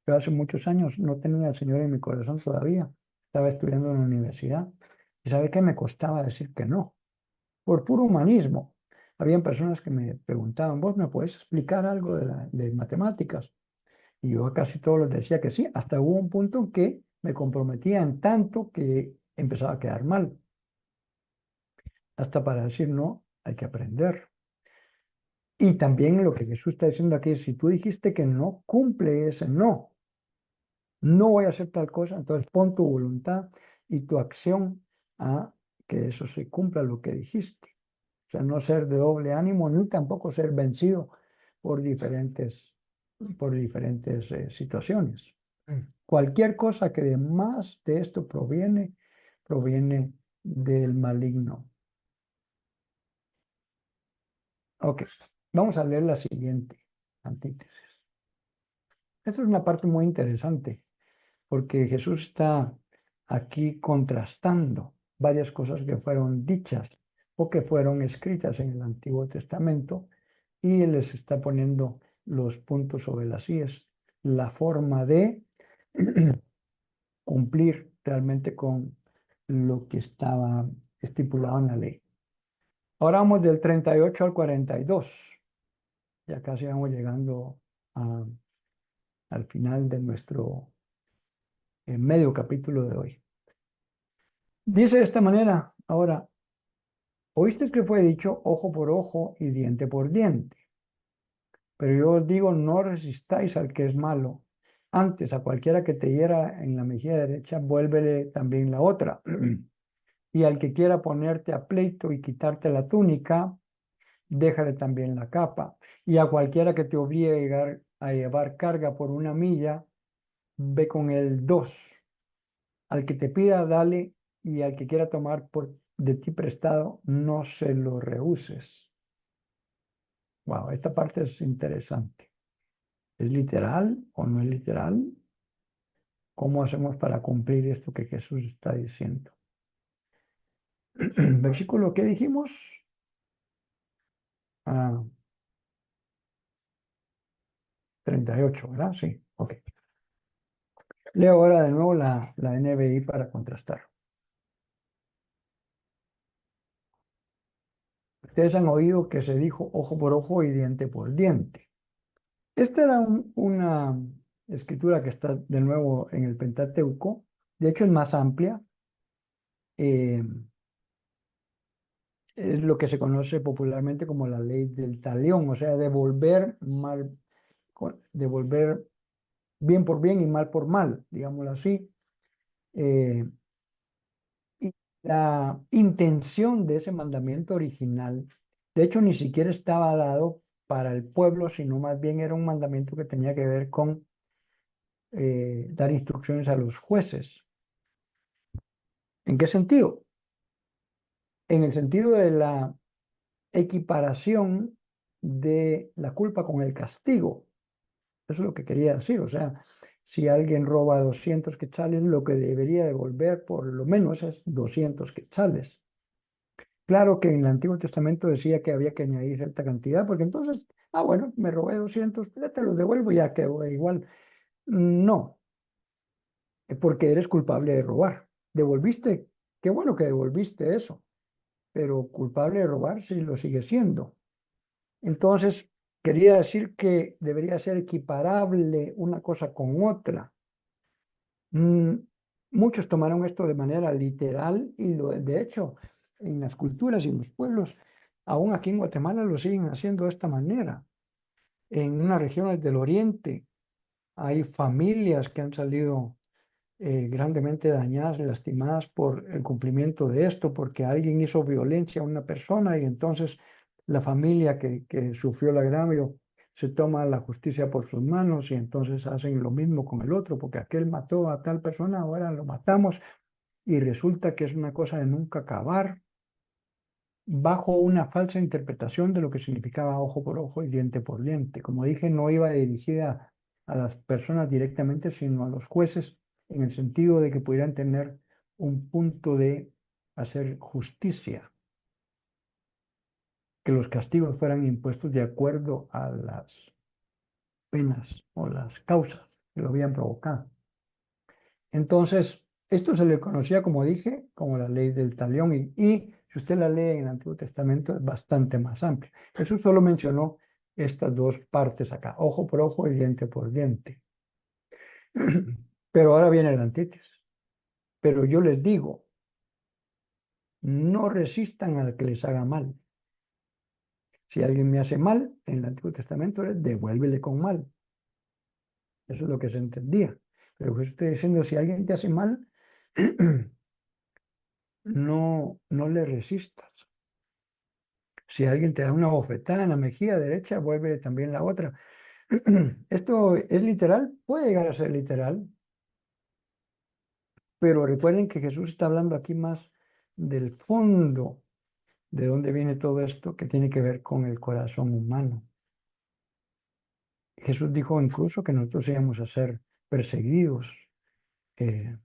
A: Yo hace muchos años no tenía al Señor en mi corazón todavía. Estaba estudiando en la universidad. ¿Y sabe qué me costaba decir que no? Por puro humanismo. Habían personas que me preguntaban, ¿vos me puedes explicar algo de matemáticas? Y yo a casi todos les decía que sí. Hasta hubo un punto en que me comprometían tanto que empezaba a quedar mal. Hasta para decir no, hay que aprender. Y también lo que Jesús está diciendo aquí es, si tú dijiste que no, cumple ese no. No voy a hacer tal cosa, entonces pon tu voluntad y tu acción a que eso se cumpla lo que dijiste. O sea, no ser de doble ánimo, ni tampoco ser vencido por diferentes situaciones. Cualquier cosa que de más de esto proviene del maligno. Ok, vamos a leer la siguiente antítesis. Esta es una parte muy interesante porque Jesús está aquí contrastando varias cosas que fueron dichas o que fueron escritas en el Antiguo Testamento y Él les está poniendo los puntos sobre las íes, la forma de cumplir realmente con lo que estaba estipulado en la ley. Ahora vamos del 38 al 42. Ya casi vamos llegando al final de nuestro medio capítulo de hoy. Dice de esta manera, ahora, oíste que fue dicho ojo por ojo y diente por diente. Pero yo os digo, no resistáis al que es malo. Antes, a cualquiera que te hiera en la mejilla derecha, vuélvele también la otra. Y al que quiera ponerte a pleito y quitarte la túnica, déjale también la capa. Y a cualquiera que te obligue a llevar carga por 1 milla, ve con él 2. Al que te pida, dale, y al que quiera tomar de ti prestado, no se lo rehuses. Wow, esta parte es interesante. ¿Es literal o no es literal? ¿Cómo hacemos para cumplir esto que Jesús está diciendo? Versículo, ¿qué dijimos? Ah, 38, ¿verdad? Sí, ok. Leo ahora de nuevo la NBI para contrastar. Ustedes han oído que se dijo ojo por ojo y diente por diente. Esta era una escritura que está de nuevo en el Pentateuco. De hecho, es más amplia. eh, es lo que se conoce popularmente como la ley del talión, o sea, devolver bien por bien y mal por mal, digámoslo así. Eh, y la intención de ese mandamiento original, de hecho, ni siquiera estaba dado para el pueblo, sino más bien era un mandamiento que tenía que ver con dar instrucciones a los jueces. ¿En qué sentido? En el sentido de la equiparación de la culpa con el castigo. Eso es lo que quería decir. O sea, si alguien roba 200 quetzales, lo que debería devolver por lo menos es 200 quetzales. Claro que en el Antiguo Testamento decía que había que añadir cierta cantidad, porque entonces, bueno, me robé 200, ya te los devuelvo y ya quedó igual. No, porque eres culpable de robar. Devolviste, qué bueno que devolviste eso, pero culpable de robar sí lo sigue siendo. Entonces, quería decir que debería ser equiparable una cosa con otra. Mm, Muchos tomaron esto de manera literal y de hecho, en las culturas y en los pueblos, aún aquí en Guatemala lo siguen haciendo de esta manera. En unas regiones del oriente hay familias que han salido grandemente dañadas, lastimadas por el cumplimiento de esto, porque alguien hizo violencia a una persona y entonces la familia que sufrió el agravio se toma la justicia por sus manos y entonces hacen lo mismo con el otro, porque aquel mató a tal persona, ahora lo matamos y resulta que es una cosa de nunca acabar, bajo una falsa interpretación de lo que significaba ojo por ojo y diente por diente. Como dije, no iba dirigida a las personas directamente, sino a los jueces, en el sentido de que pudieran tener un punto de hacer justicia, que los castigos fueran impuestos de acuerdo a las penas o las causas que lo habían provocado. Entonces, esto se le conocía, como dije, como la ley del talión y si usted la lee en el Antiguo Testamento es bastante más amplia. Jesús solo mencionó estas dos partes acá, ojo por ojo y diente por diente. Pero ahora viene el antítesis. Pero yo les digo, no resistan al que les haga mal. Si alguien me hace mal, en el Antiguo Testamento es devuélvele con mal. Eso es lo que se entendía. Pero Jesús está diciendo, si alguien te hace mal, no le resistas. Si alguien te da una bofetada en la mejilla derecha, vuelve también la otra. ¿Esto es literal? Puede llegar a ser literal, pero recuerden que Jesús está hablando aquí más del fondo de dónde viene todo esto que tiene que ver con el corazón humano. Jesús dijo incluso que nosotros íbamos a ser perseguidos, eh,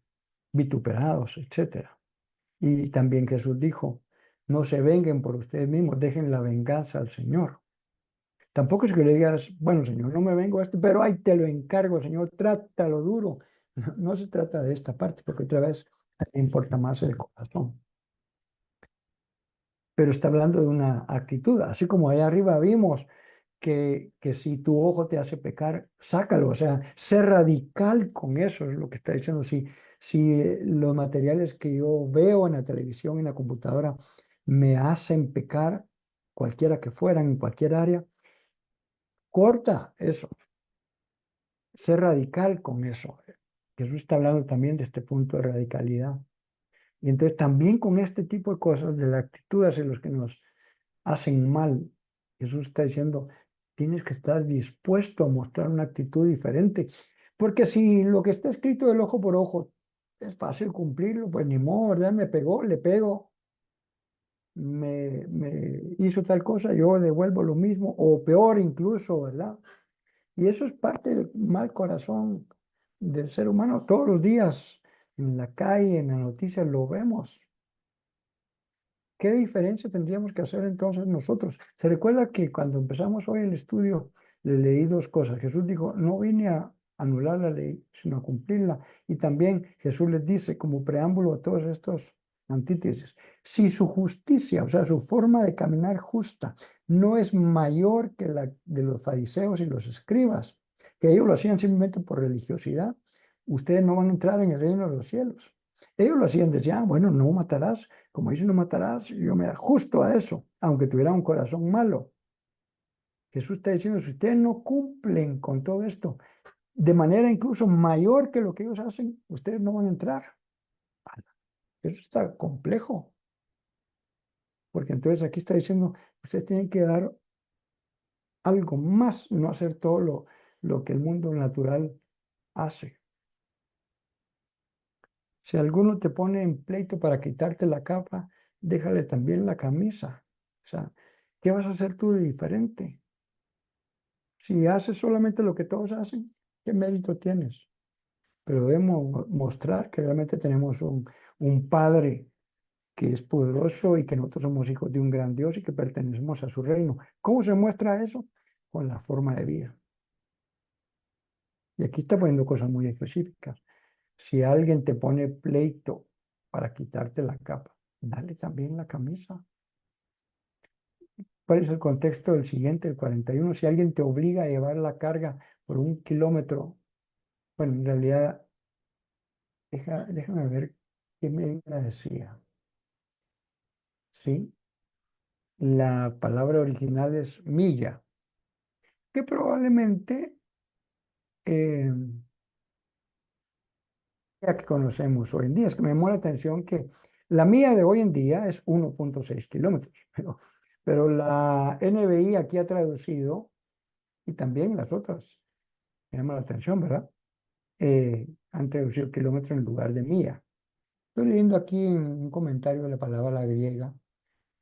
A: vituperados, etcétera. Y también Jesús dijo, no se venguen por ustedes mismos, dejen la venganza al Señor. Tampoco es que le digas, bueno, Señor, no me vengo a esto, pero ahí te lo encargo, Señor, trátalo duro. No se trata de esta parte, porque otra vez importa más el corazón. Pero está hablando de una actitud, así como allá arriba vimos que si tu ojo te hace pecar, sácalo, o sea, sé radical con eso, es lo que está diciendo. Si los materiales que yo veo en la televisión, en la computadora, me hacen pecar, cualquiera que fueran, en cualquier área, corta eso, ser radical con eso. Jesús está hablando también de este punto de radicalidad. Y entonces también con este tipo de cosas, de la actitud hacia los que nos hacen mal, Jesús está diciendo, tienes que estar dispuesto a mostrar una actitud diferente. Porque si lo que está escrito del ojo por ojo es fácil cumplirlo, pues ni modo, ¿verdad? Me pegó, le pego, me hizo tal cosa, yo devuelvo lo mismo, o peor incluso, ¿verdad? Y eso es parte del mal corazón del ser humano. Todos los días en la calle, en las noticias, lo vemos. ¿Qué diferencia tendríamos que hacer entonces nosotros? Se recuerda que cuando empezamos hoy el estudio, le leí dos cosas. Jesús dijo, no vine a anular la ley, sino a cumplirla. Y también Jesús les dice, como preámbulo a todos estos antítesis, si su justicia, o sea, su forma de caminar justa, no es mayor que la de los fariseos y los escribas, que ellos lo hacían simplemente por religiosidad, ustedes no van a entrar en el reino de los cielos. Ellos lo hacían, decían, bueno, no matarás. Como dice, no matarás, yo me ajusto a eso, aunque tuviera un corazón malo. Jesús está diciendo, si ustedes no cumplen con todo esto, de manera incluso mayor que lo que ellos hacen, ustedes no van a entrar. Eso está complejo, porque entonces aquí está diciendo, ustedes tienen que dar algo más, no hacer todo lo que el mundo natural hace. Si alguno te pone en pleito para quitarte la capa, déjale también la camisa. O sea, ¿qué vas a hacer tú de diferente? Si haces solamente lo que todos hacen, ¿qué mérito tienes? Pero debemos mostrar que realmente tenemos un Padre que es poderoso y que nosotros somos hijos de un gran Dios y que pertenecemos a su reino. ¿Cómo se muestra eso? Con la forma de vida. Y aquí está poniendo cosas muy específicas. Si alguien te pone pleito para quitarte la capa, dale también la camisa. ¿Cuál es el contexto del siguiente, el 41? Si alguien te obliga a llevar la carga por 1 kilómetro, bueno, en realidad, déjame ver qué me decía. Sí, la palabra original es milla, que probablemente eh, ya que conocemos hoy en día. Es que me llamó la atención que la milla de hoy en día es 1,6 kilómetros, pero la NBI aquí ha traducido, y también las otras, me llama la atención, ¿verdad? Han traducido kilómetro en lugar de milla. Estoy leyendo aquí un comentario de la palabra griega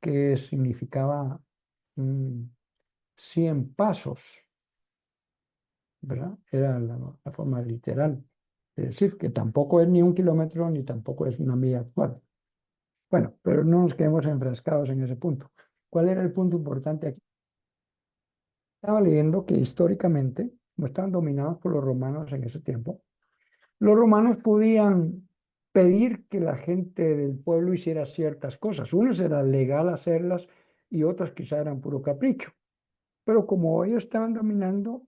A: que significaba 100 pasos, ¿verdad? Era la forma literal de decir que tampoco es ni 1 kilómetro ni tampoco es una milla actual. Bueno, pero no nos quedemos enfrascados en ese punto. ¿Cuál era el punto importante aquí? Estaba leyendo que históricamente, como estaban dominados por los romanos en ese tiempo, los romanos podían pedir que la gente del pueblo hiciera ciertas cosas. Unas era legal hacerlas y otras quizá eran puro capricho. Pero como ellos estaban dominando,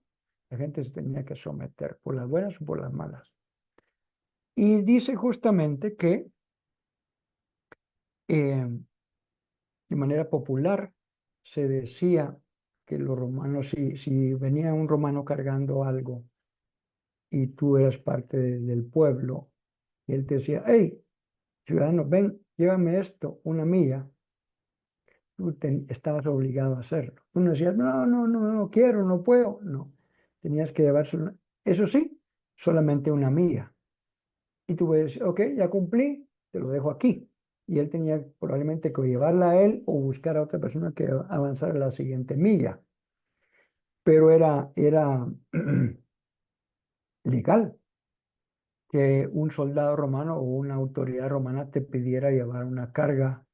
A: la gente se tenía que someter por las buenas o por las malas. Y dice justamente que de manera popular se decía que los romanos, si venía un romano cargando algo y tú eras parte del pueblo, y él te decía, hey, ciudadano, ven, llévame esto, una milla, tú estabas obligado a hacerlo. Tú no decías, no, no, no, no quiero, no puedo. No, tenías que llevarse eso sí, solamente una milla. Y tú puedes decir, ok, ya cumplí, te lo dejo aquí. Y él tenía probablemente que llevarla a él o buscar a otra persona que avanzara la siguiente milla. Pero era legal que un soldado romano o una autoridad romana te pidiera llevar una carga.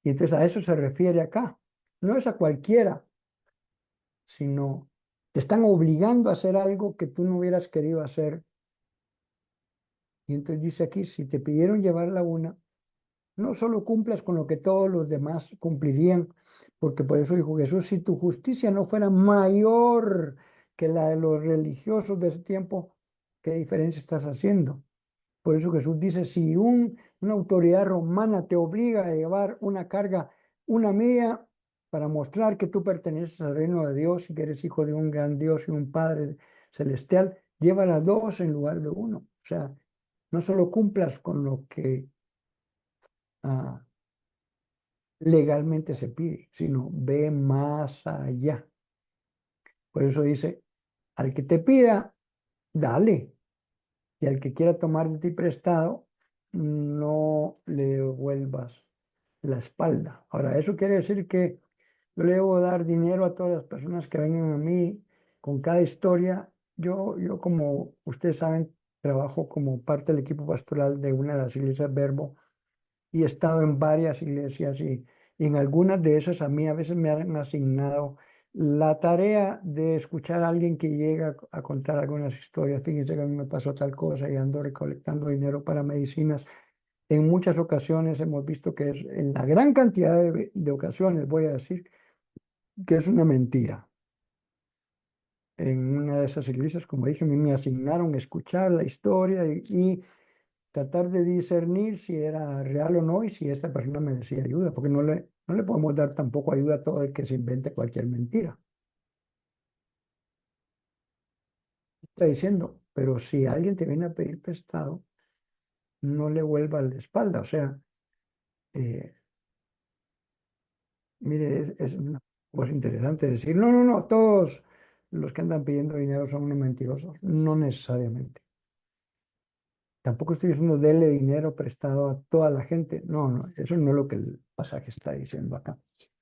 A: Y entonces a eso se refiere acá. No es a cualquiera, sino te están obligando a hacer algo que tú no hubieras querido hacer. Y entonces dice aquí, si te pidieron llevarla una, no solo cumplas con lo que todos los demás cumplirían, porque por eso dijo Jesús, si tu justicia no fuera mayor que la de los religiosos de ese tiempo, ¿qué diferencia estás haciendo? Por eso Jesús dice, si una autoridad romana te obliga a llevar una carga, una milla, para mostrar que tú perteneces al reino de Dios y que eres hijo de un gran Dios y un Padre celestial, llévala dos en lugar de uno. O sea, no solo cumplas con lo que ah, legalmente se pide, sino ve más allá. Por eso dice, al que te pida, dale. Y al que quiera tomar de ti prestado, no le devuelvas la espalda. Ahora, eso quiere decir que yo le debo dar dinero a todas las personas que vengan a mí con cada historia. Yo como ustedes saben, trabajo como parte del equipo pastoral de una de las iglesias Verbo y he estado en varias iglesias y en algunas de esas a mí a veces me han asignado la tarea de escuchar a alguien que llega a contar algunas historias. Fíjense que a mí me pasó tal cosa y ando recolectando dinero para medicinas. En muchas ocasiones hemos visto que es, en la gran cantidad de ocasiones, voy a decir, que es una mentira. En una de esas iglesias, como dije, a mí me asignaron escuchar la historia y tratar de discernir si era real o no y si esta persona merecía ayuda, porque no le podemos dar tampoco ayuda a todo el que se invente cualquier mentira. Está diciendo, pero si alguien te viene a pedir prestado, no le vuelvas la espalda. O sea, eh, mire, es una cosa interesante decir, no, no, no, todos los que andan pidiendo dinero son unos mentirosos. No necesariamente. Tampoco estoy diciendo dele dinero prestado a toda la gente. No, no, eso no es lo que el pasaje está diciendo acá.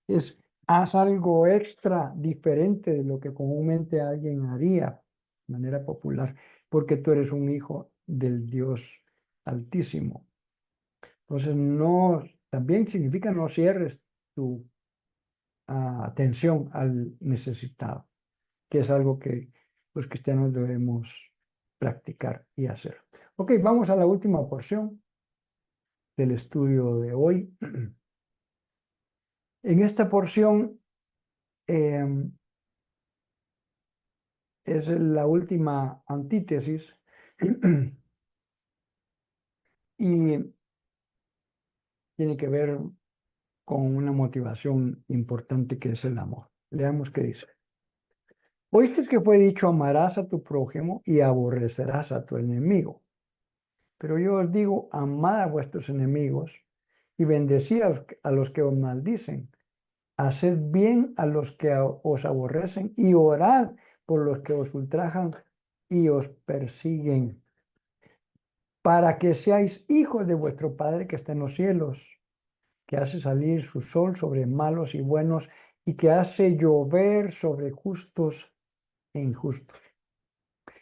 A: Es haz algo extra, diferente de lo que comúnmente alguien haría de manera popular, porque tú eres un hijo del Dios Altísimo. Entonces, no, también significa no cierres tu atención al necesitado, que es algo que los cristianos debemos practicar y hacer. Ok, vamos a la última porción del estudio de hoy. En esta porción es la última antítesis y tiene que ver con una motivación importante que es el amor. Leamos qué dice. Oíste que fue dicho, amarás a tu prójimo y aborrecerás a tu enemigo. Pero yo os digo, amad a vuestros enemigos y bendecid a los que os maldicen. Haced bien a los que os aborrecen y orad por los que os ultrajan y os persiguen, para que seáis hijos de vuestro Padre que está en los cielos, que hace salir su sol sobre malos y buenos y que hace llover sobre justos e injustos.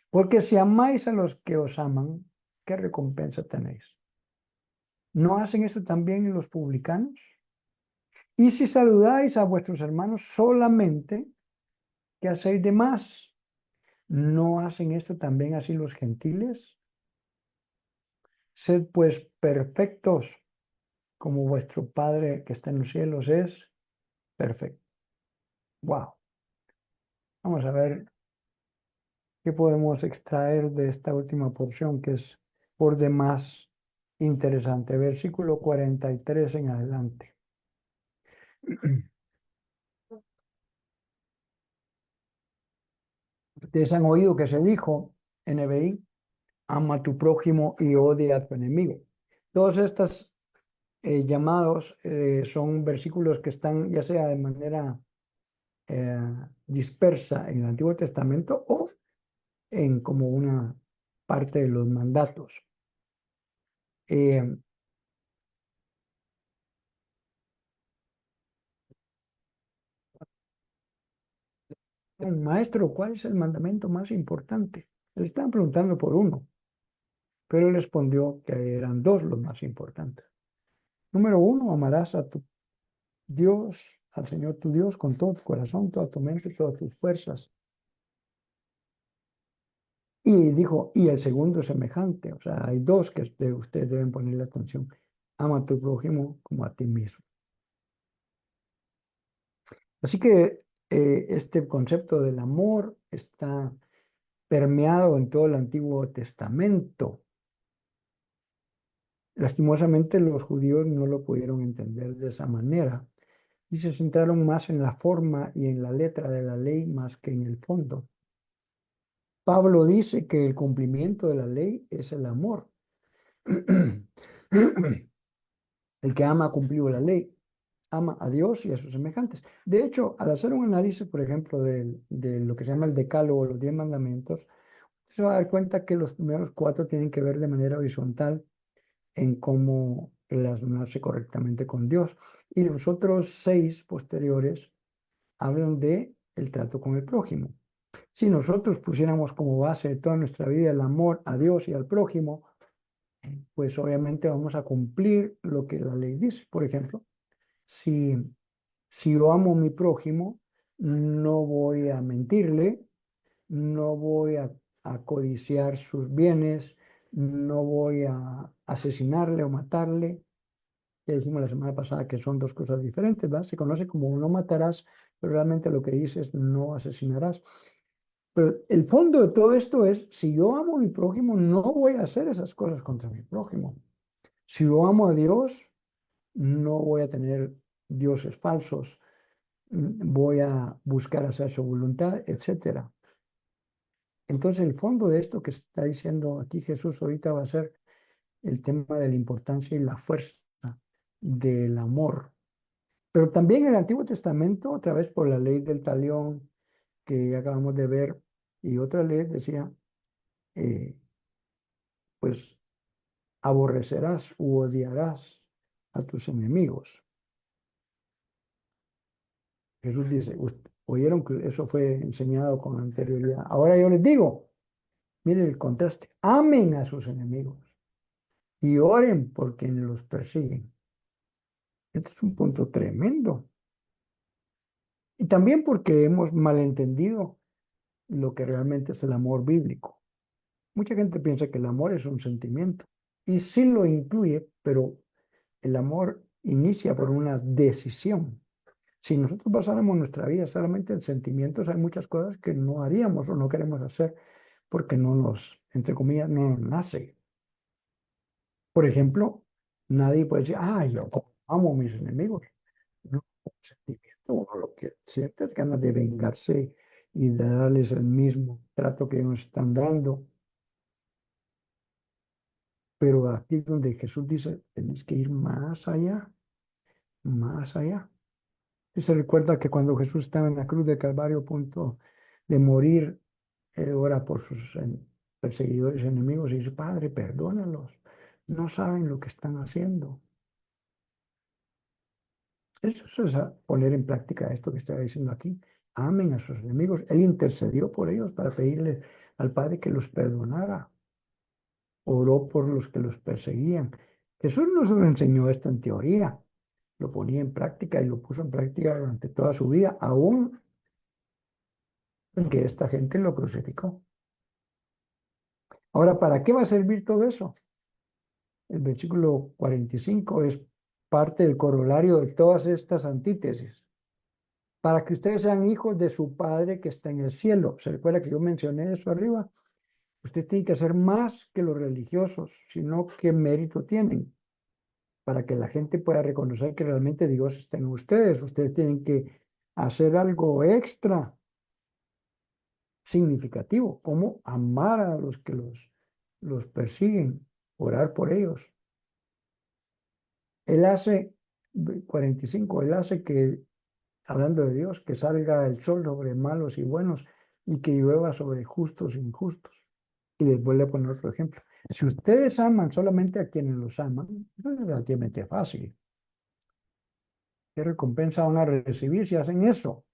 A: Porque si amáis a los que os aman, ¿qué recompensa tenéis? ¿No hacen esto también los publicanos? Y si saludáis a vuestros hermanos solamente, ¿qué hacéis de más? ¿No hacen esto también así los gentiles? Sed pues perfectos como vuestro Padre que está en los cielos es perfecto. Wow. Vamos a ver qué podemos extraer de esta última porción que es por demás interesante. Versículo 43 en adelante. Ustedes han oído que se dijo, NBI, ama a tu prójimo y odia a tu enemigo. Todos estos llamados son versículos que están ya sea de manera eh, dispersa en el Antiguo Testamento o en como una parte de los mandatos. Eh, Maestro, ¿cuál es el mandamiento más importante? Le estaban preguntando por uno, pero él respondió que eran dos los más importantes. Número uno, amarás a tu Dios, al Señor tu Dios, con todo tu corazón, toda tu mente, todas tus fuerzas. Y dijo, y el segundo es semejante, o sea, hay dos que ustedes deben ponerle atención. Ama a tu prójimo como a ti mismo. Así que este concepto del amor está permeado en todo el Antiguo Testamento. Lastimosamente los judíos no lo pudieron entender de esa manera, y se centraron más en la forma y en la letra de la ley más que en el fondo. Pablo dice que el cumplimiento de la ley es el amor. El que ama ha cumplido la ley, ama a Dios y a sus semejantes. De hecho, al hacer un análisis, por ejemplo, de lo que se llama el decálogo, los 10 mandamientos, se va a dar cuenta que los primeros 4 tienen que ver de manera horizontal en cómo relacionarse correctamente con Dios. Y los otros 6 posteriores hablan de el trato con el prójimo. Si nosotros pusiéramos como base de toda nuestra vida el amor a Dios y al prójimo, pues obviamente vamos a cumplir lo que la ley dice. Por ejemplo, si, si yo amo a mi prójimo, no voy a mentirle, no voy a codiciar sus bienes, no voy a asesinarle o matarle. Ya dijimos la semana pasada que son 2 cosas diferentes, ¿verdad? Se conoce como no matarás, pero realmente lo que dice es no asesinarás. Pero el fondo de todo esto es, si yo amo a mi prójimo, no voy a hacer esas cosas contra mi prójimo. Si yo amo a Dios, no voy a tener dioses falsos, voy a buscar hacer su voluntad, etcétera. Entonces, el fondo de esto que está diciendo aquí Jesús ahorita va a ser el tema de la importancia y la fuerza del amor. Pero también en el Antiguo Testamento, otra vez por la ley del talión que acabamos de ver, y otra ley decía, eh, pues aborrecerás u odiarás a tus enemigos. Jesús dice, oyeron que eso fue enseñado con anterioridad. Ahora yo les digo, miren el contraste, amen a sus enemigos y oren por quienes los persiguen. Este es un punto tremendo. Y también porque hemos malentendido lo que realmente es el amor bíblico. Mucha gente piensa que el amor es un sentimiento y sí lo incluye, pero el amor inicia por una decisión. Si nosotros basáramos nuestra vida solamente en sentimientos, hay muchas cosas que no haríamos o no queremos hacer porque no nos, entre comillas, no nos nace. Por ejemplo, nadie puede decir, yo amo a mis enemigos. No, un sentimiento, uno lo que siente es ganas de vengarse y de darles el mismo trato que nos están dando. Pero aquí es donde Jesús dice, tenés que ir más allá, más allá. Y se recuerda que cuando Jesús estaba en la cruz de Calvario, a punto de morir, él ora por sus perseguidores y enemigos y dice, Padre, perdónalos, no saben lo que están haciendo. Eso es poner en práctica esto que está diciendo aquí. Amen a sus enemigos. Él intercedió por ellos para pedirle al Padre que los perdonara. Oró por los que los perseguían. Jesús no solo enseñó esto en teoría, lo ponía en práctica y lo puso en práctica durante toda su vida, aún en que esta gente lo crucificó. Ahora, ¿para qué va a servir todo eso? El versículo 45 es parte del corolario de todas estas antítesis. Para que ustedes sean hijos de su Padre que está en el cielo. ¿Se recuerda que yo mencioné eso arriba? Usted tiene que hacer más que los religiosos, sino qué mérito tienen para que la gente pueda reconocer que realmente Dios está en ustedes. Ustedes tienen que hacer algo extra significativo, como amar a los que los persiguen, orar por ellos. Él hace, 45, él hace que, hablando de Dios, que salga el sol sobre malos y buenos y que llueva sobre justos e injustos. Y les vuelve a poner otro ejemplo. Si ustedes aman solamente a quienes los aman, eso es relativamente fácil. ¿Qué recompensa van a recibir si hacen eso? O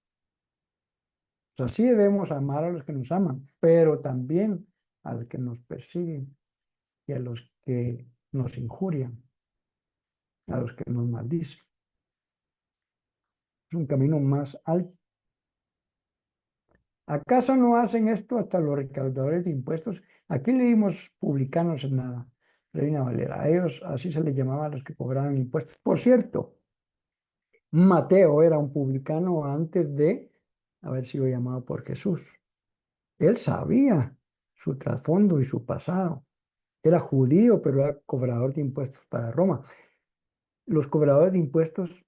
A: sea, sí debemos amar a los que nos aman, pero también a los que nos persiguen y a los que nos injurian, a los que nos maldicen. Es un camino más alto. ¿Acaso no hacen esto hasta los recaudadores de impuestos? Aquí leímos publicanos en la Reina Valera. A ellos así se les llamaba a los que cobraban impuestos. Por cierto, Mateo era un publicano antes de haber sido llamado por Jesús. Él sabía su trasfondo y su pasado. Era judío, pero era cobrador de impuestos para Roma. Los cobradores de impuestos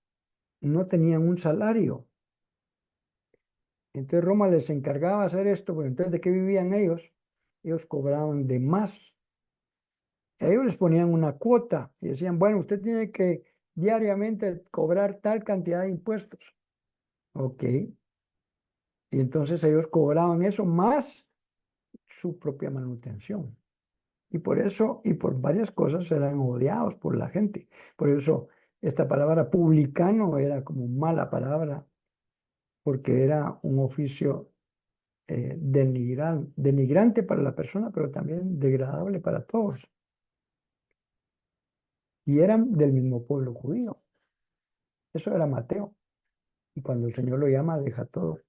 A: no tenían un salario. Entonces Roma les encargaba hacer esto, pero entonces ¿de qué vivían ellos? Ellos cobraban de más. Ellos les ponían una cuota y decían, bueno, usted tiene que diariamente cobrar tal cantidad de impuestos. Ok. Y entonces ellos cobraban eso más su propia manutención. Y por eso, y por varias cosas, eran odiados por la gente. Por eso esta palabra publicano era como mala palabra, porque era un oficio denigrante para la persona, pero también degradable para todos. Y eran del mismo pueblo judío. Eso era Mateo. Y cuando el Señor lo llama, deja todo,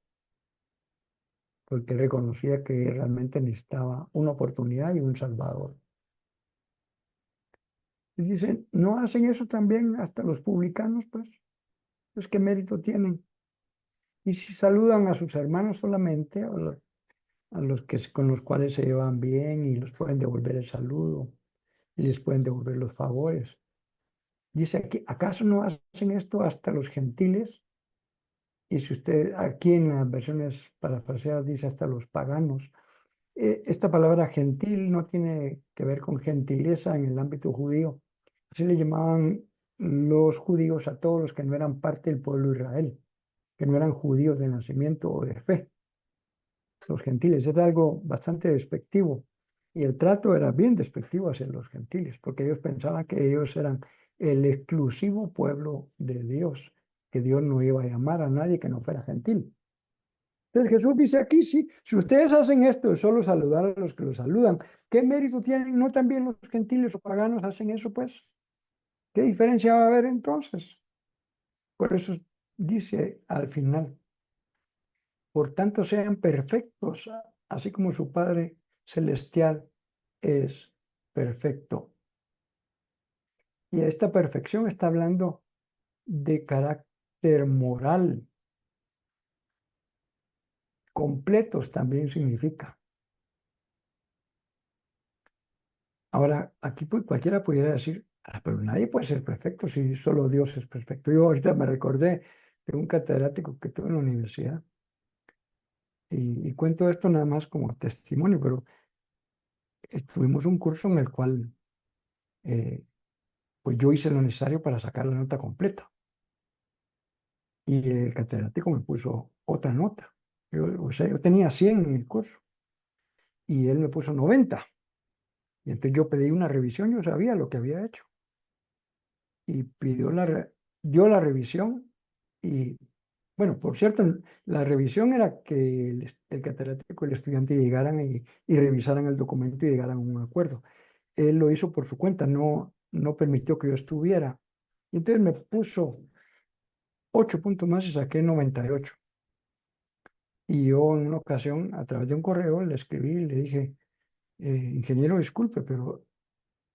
A: porque él reconocía que realmente necesitaba una oportunidad y un Salvador. Y dicen, ¿no hacen eso también hasta los publicanos? Pues ¿qué mérito tienen? Y si saludan a sus hermanos solamente, a los que, con los cuales se llevan bien y los pueden devolver el saludo y les pueden devolver los favores. Dice aquí, ¿acaso no hacen esto hasta los gentiles? Y si usted aquí en las versiones parafraseadas dice hasta los paganos, esta palabra gentil no tiene que ver con gentileza en el ámbito judío. Así le llamaban los judíos a todos los que no eran parte del pueblo de Israel, que no eran judíos de nacimiento o de fe. Los gentiles era algo bastante despectivo y el trato era bien despectivo hacia los gentiles, porque ellos pensaban que ellos eran el exclusivo pueblo de Dios, que Dios no iba a llamar a nadie que no fuera gentil. Entonces Jesús dice aquí, sí, si ustedes hacen esto de solo saludar a los que los saludan, ¿qué mérito tienen? ¿No también los gentiles o paganos hacen eso, pues? ¿Qué diferencia va a haber entonces? Por eso dice al final, por tanto sean perfectos, así como su Padre Celestial es perfecto. Y esta perfección está hablando de carácter moral. Completos también significa. Ahora, aquí cualquiera pudiera decir, pero nadie puede ser perfecto si solo Dios es perfecto. Yo ahorita me recordé de un catedrático que tuve en la universidad y cuento esto nada más como testimonio, pero tuvimos un curso en el cual eh, pues yo hice lo necesario para sacar la nota completa y el catedrático me puso otra nota. O sea, yo tenía 100 en el curso y él me puso 90. Y entonces yo pedí una revisión, yo sabía lo que había hecho y dio la revisión y, bueno, por cierto, la revisión era que el catedrático y el estudiante llegaran y revisaran el documento y llegaran a un acuerdo. Él lo hizo por su cuenta, no permitió que yo estuviera. Y entonces me puso 8 puntos más y saqué 98. Y yo en una ocasión, a través de un correo, le escribí y le dije, ingeniero, disculpe, pero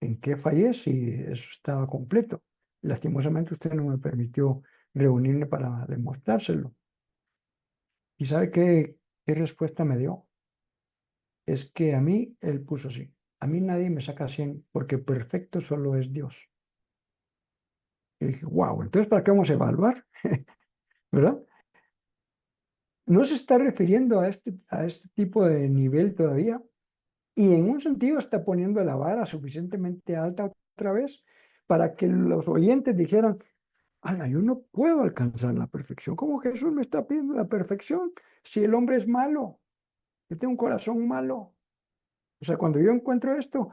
A: ¿en qué fallé si eso estaba completo? Lastimosamente usted no me permitió reunirme para demostrárselo. ¿Y sabe qué respuesta me dio? Es que a mí, él puso así, a mí nadie me saca 100 porque perfecto solo es Dios. Y dije, wow, entonces ¿para qué vamos a evaluar? ¿Verdad? No se está refiriendo a este tipo de nivel todavía y en un sentido está poniendo la vara suficientemente alta otra vez para que los oyentes dijeran, ala, yo no puedo alcanzar la perfección. ¿Cómo Jesús me está pidiendo la perfección si el hombre es malo? Yo tengo un corazón malo. O sea, cuando yo encuentro esto,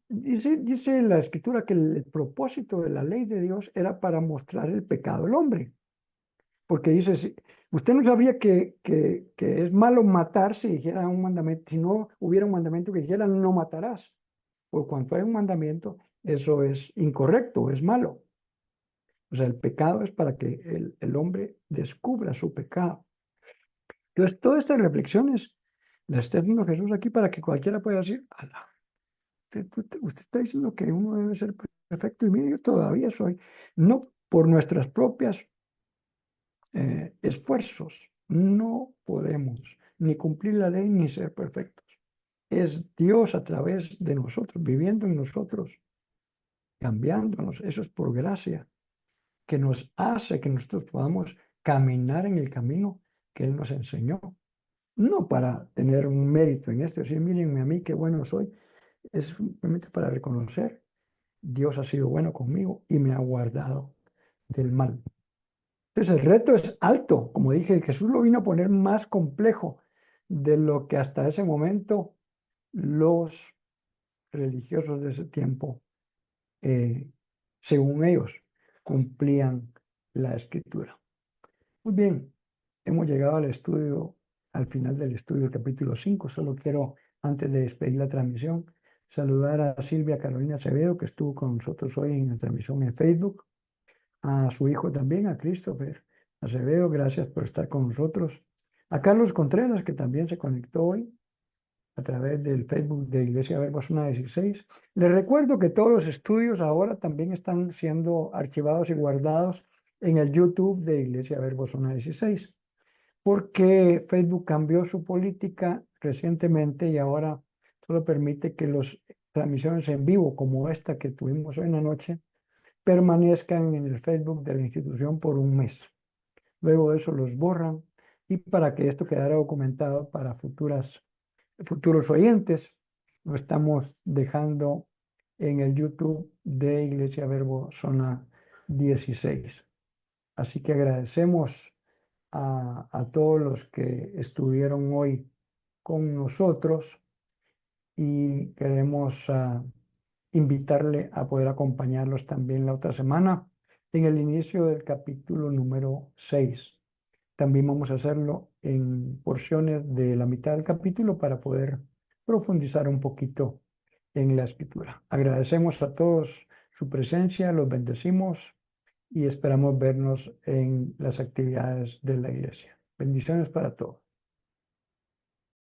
A: dice la escritura que el propósito de la ley de Dios era para mostrar el pecado del hombre. Porque dice, usted no sabría que es malo matar si dijera un mandamiento, si no hubiera un mandamiento que dijera no matarás. Por cuanto hay un mandamiento, eso es incorrecto, es malo. O sea, el pecado es para que el hombre descubra su pecado. Entonces, todas estas reflexiones las está haciendo Jesús aquí para que cualquiera pueda decir, ala, usted está diciendo que uno debe ser perfecto y mire, yo todavía soy, no por nuestras propias esfuerzos, no podemos ni cumplir la ley ni ser perfectos. Es Dios a través de nosotros, viviendo en nosotros, cambiándonos, eso es por gracia. que nos hace que nosotros podamos caminar en el camino que Él nos enseñó. No para tener un mérito en esto, decir, mírenme a mí, qué bueno soy, es simplemente para reconocer, Dios ha sido bueno conmigo y me ha guardado del mal. Entonces el reto es alto, como dije, Jesús lo vino a poner más complejo de lo que hasta ese momento los religiosos de ese tiempo, eh, según ellos, cumplían la escritura. Muy bien, hemos llegado al estudio, al final del estudio del capítulo 5. Solo quiero, antes de despedir la transmisión, saludar a Silvia Carolina Acevedo, que estuvo con nosotros hoy en la transmisión en Facebook, a su hijo también, a Christopher Acevedo, gracias por estar con nosotros, a Carlos Contreras, que también se conectó hoy a través del Facebook de Iglesia Verbo Zona 16. Les recuerdo que todos los estudios ahora también están siendo archivados y guardados en el YouTube de Iglesia Verbo Zona 16, porque Facebook cambió su política recientemente y ahora solo permite que las transmisiones en vivo, como esta que tuvimos hoy en la noche, permanezcan en el Facebook de la institución por un mes. Luego de eso los borran, y para que esto quedara documentado para futuros oyentes, lo estamos dejando en el YouTube de Iglesia Verbo Zona 16. Así que agradecemos a todos los que estuvieron hoy con nosotros y queremos invitarle a poder acompañarlos también la otra semana en el inicio del capítulo número 6. También vamos a hacerlo en porciones de la mitad del capítulo para poder profundizar un poquito en la escritura. Agradecemos a todos su presencia, los bendecimos y esperamos vernos en las actividades de la iglesia. Bendiciones para todos.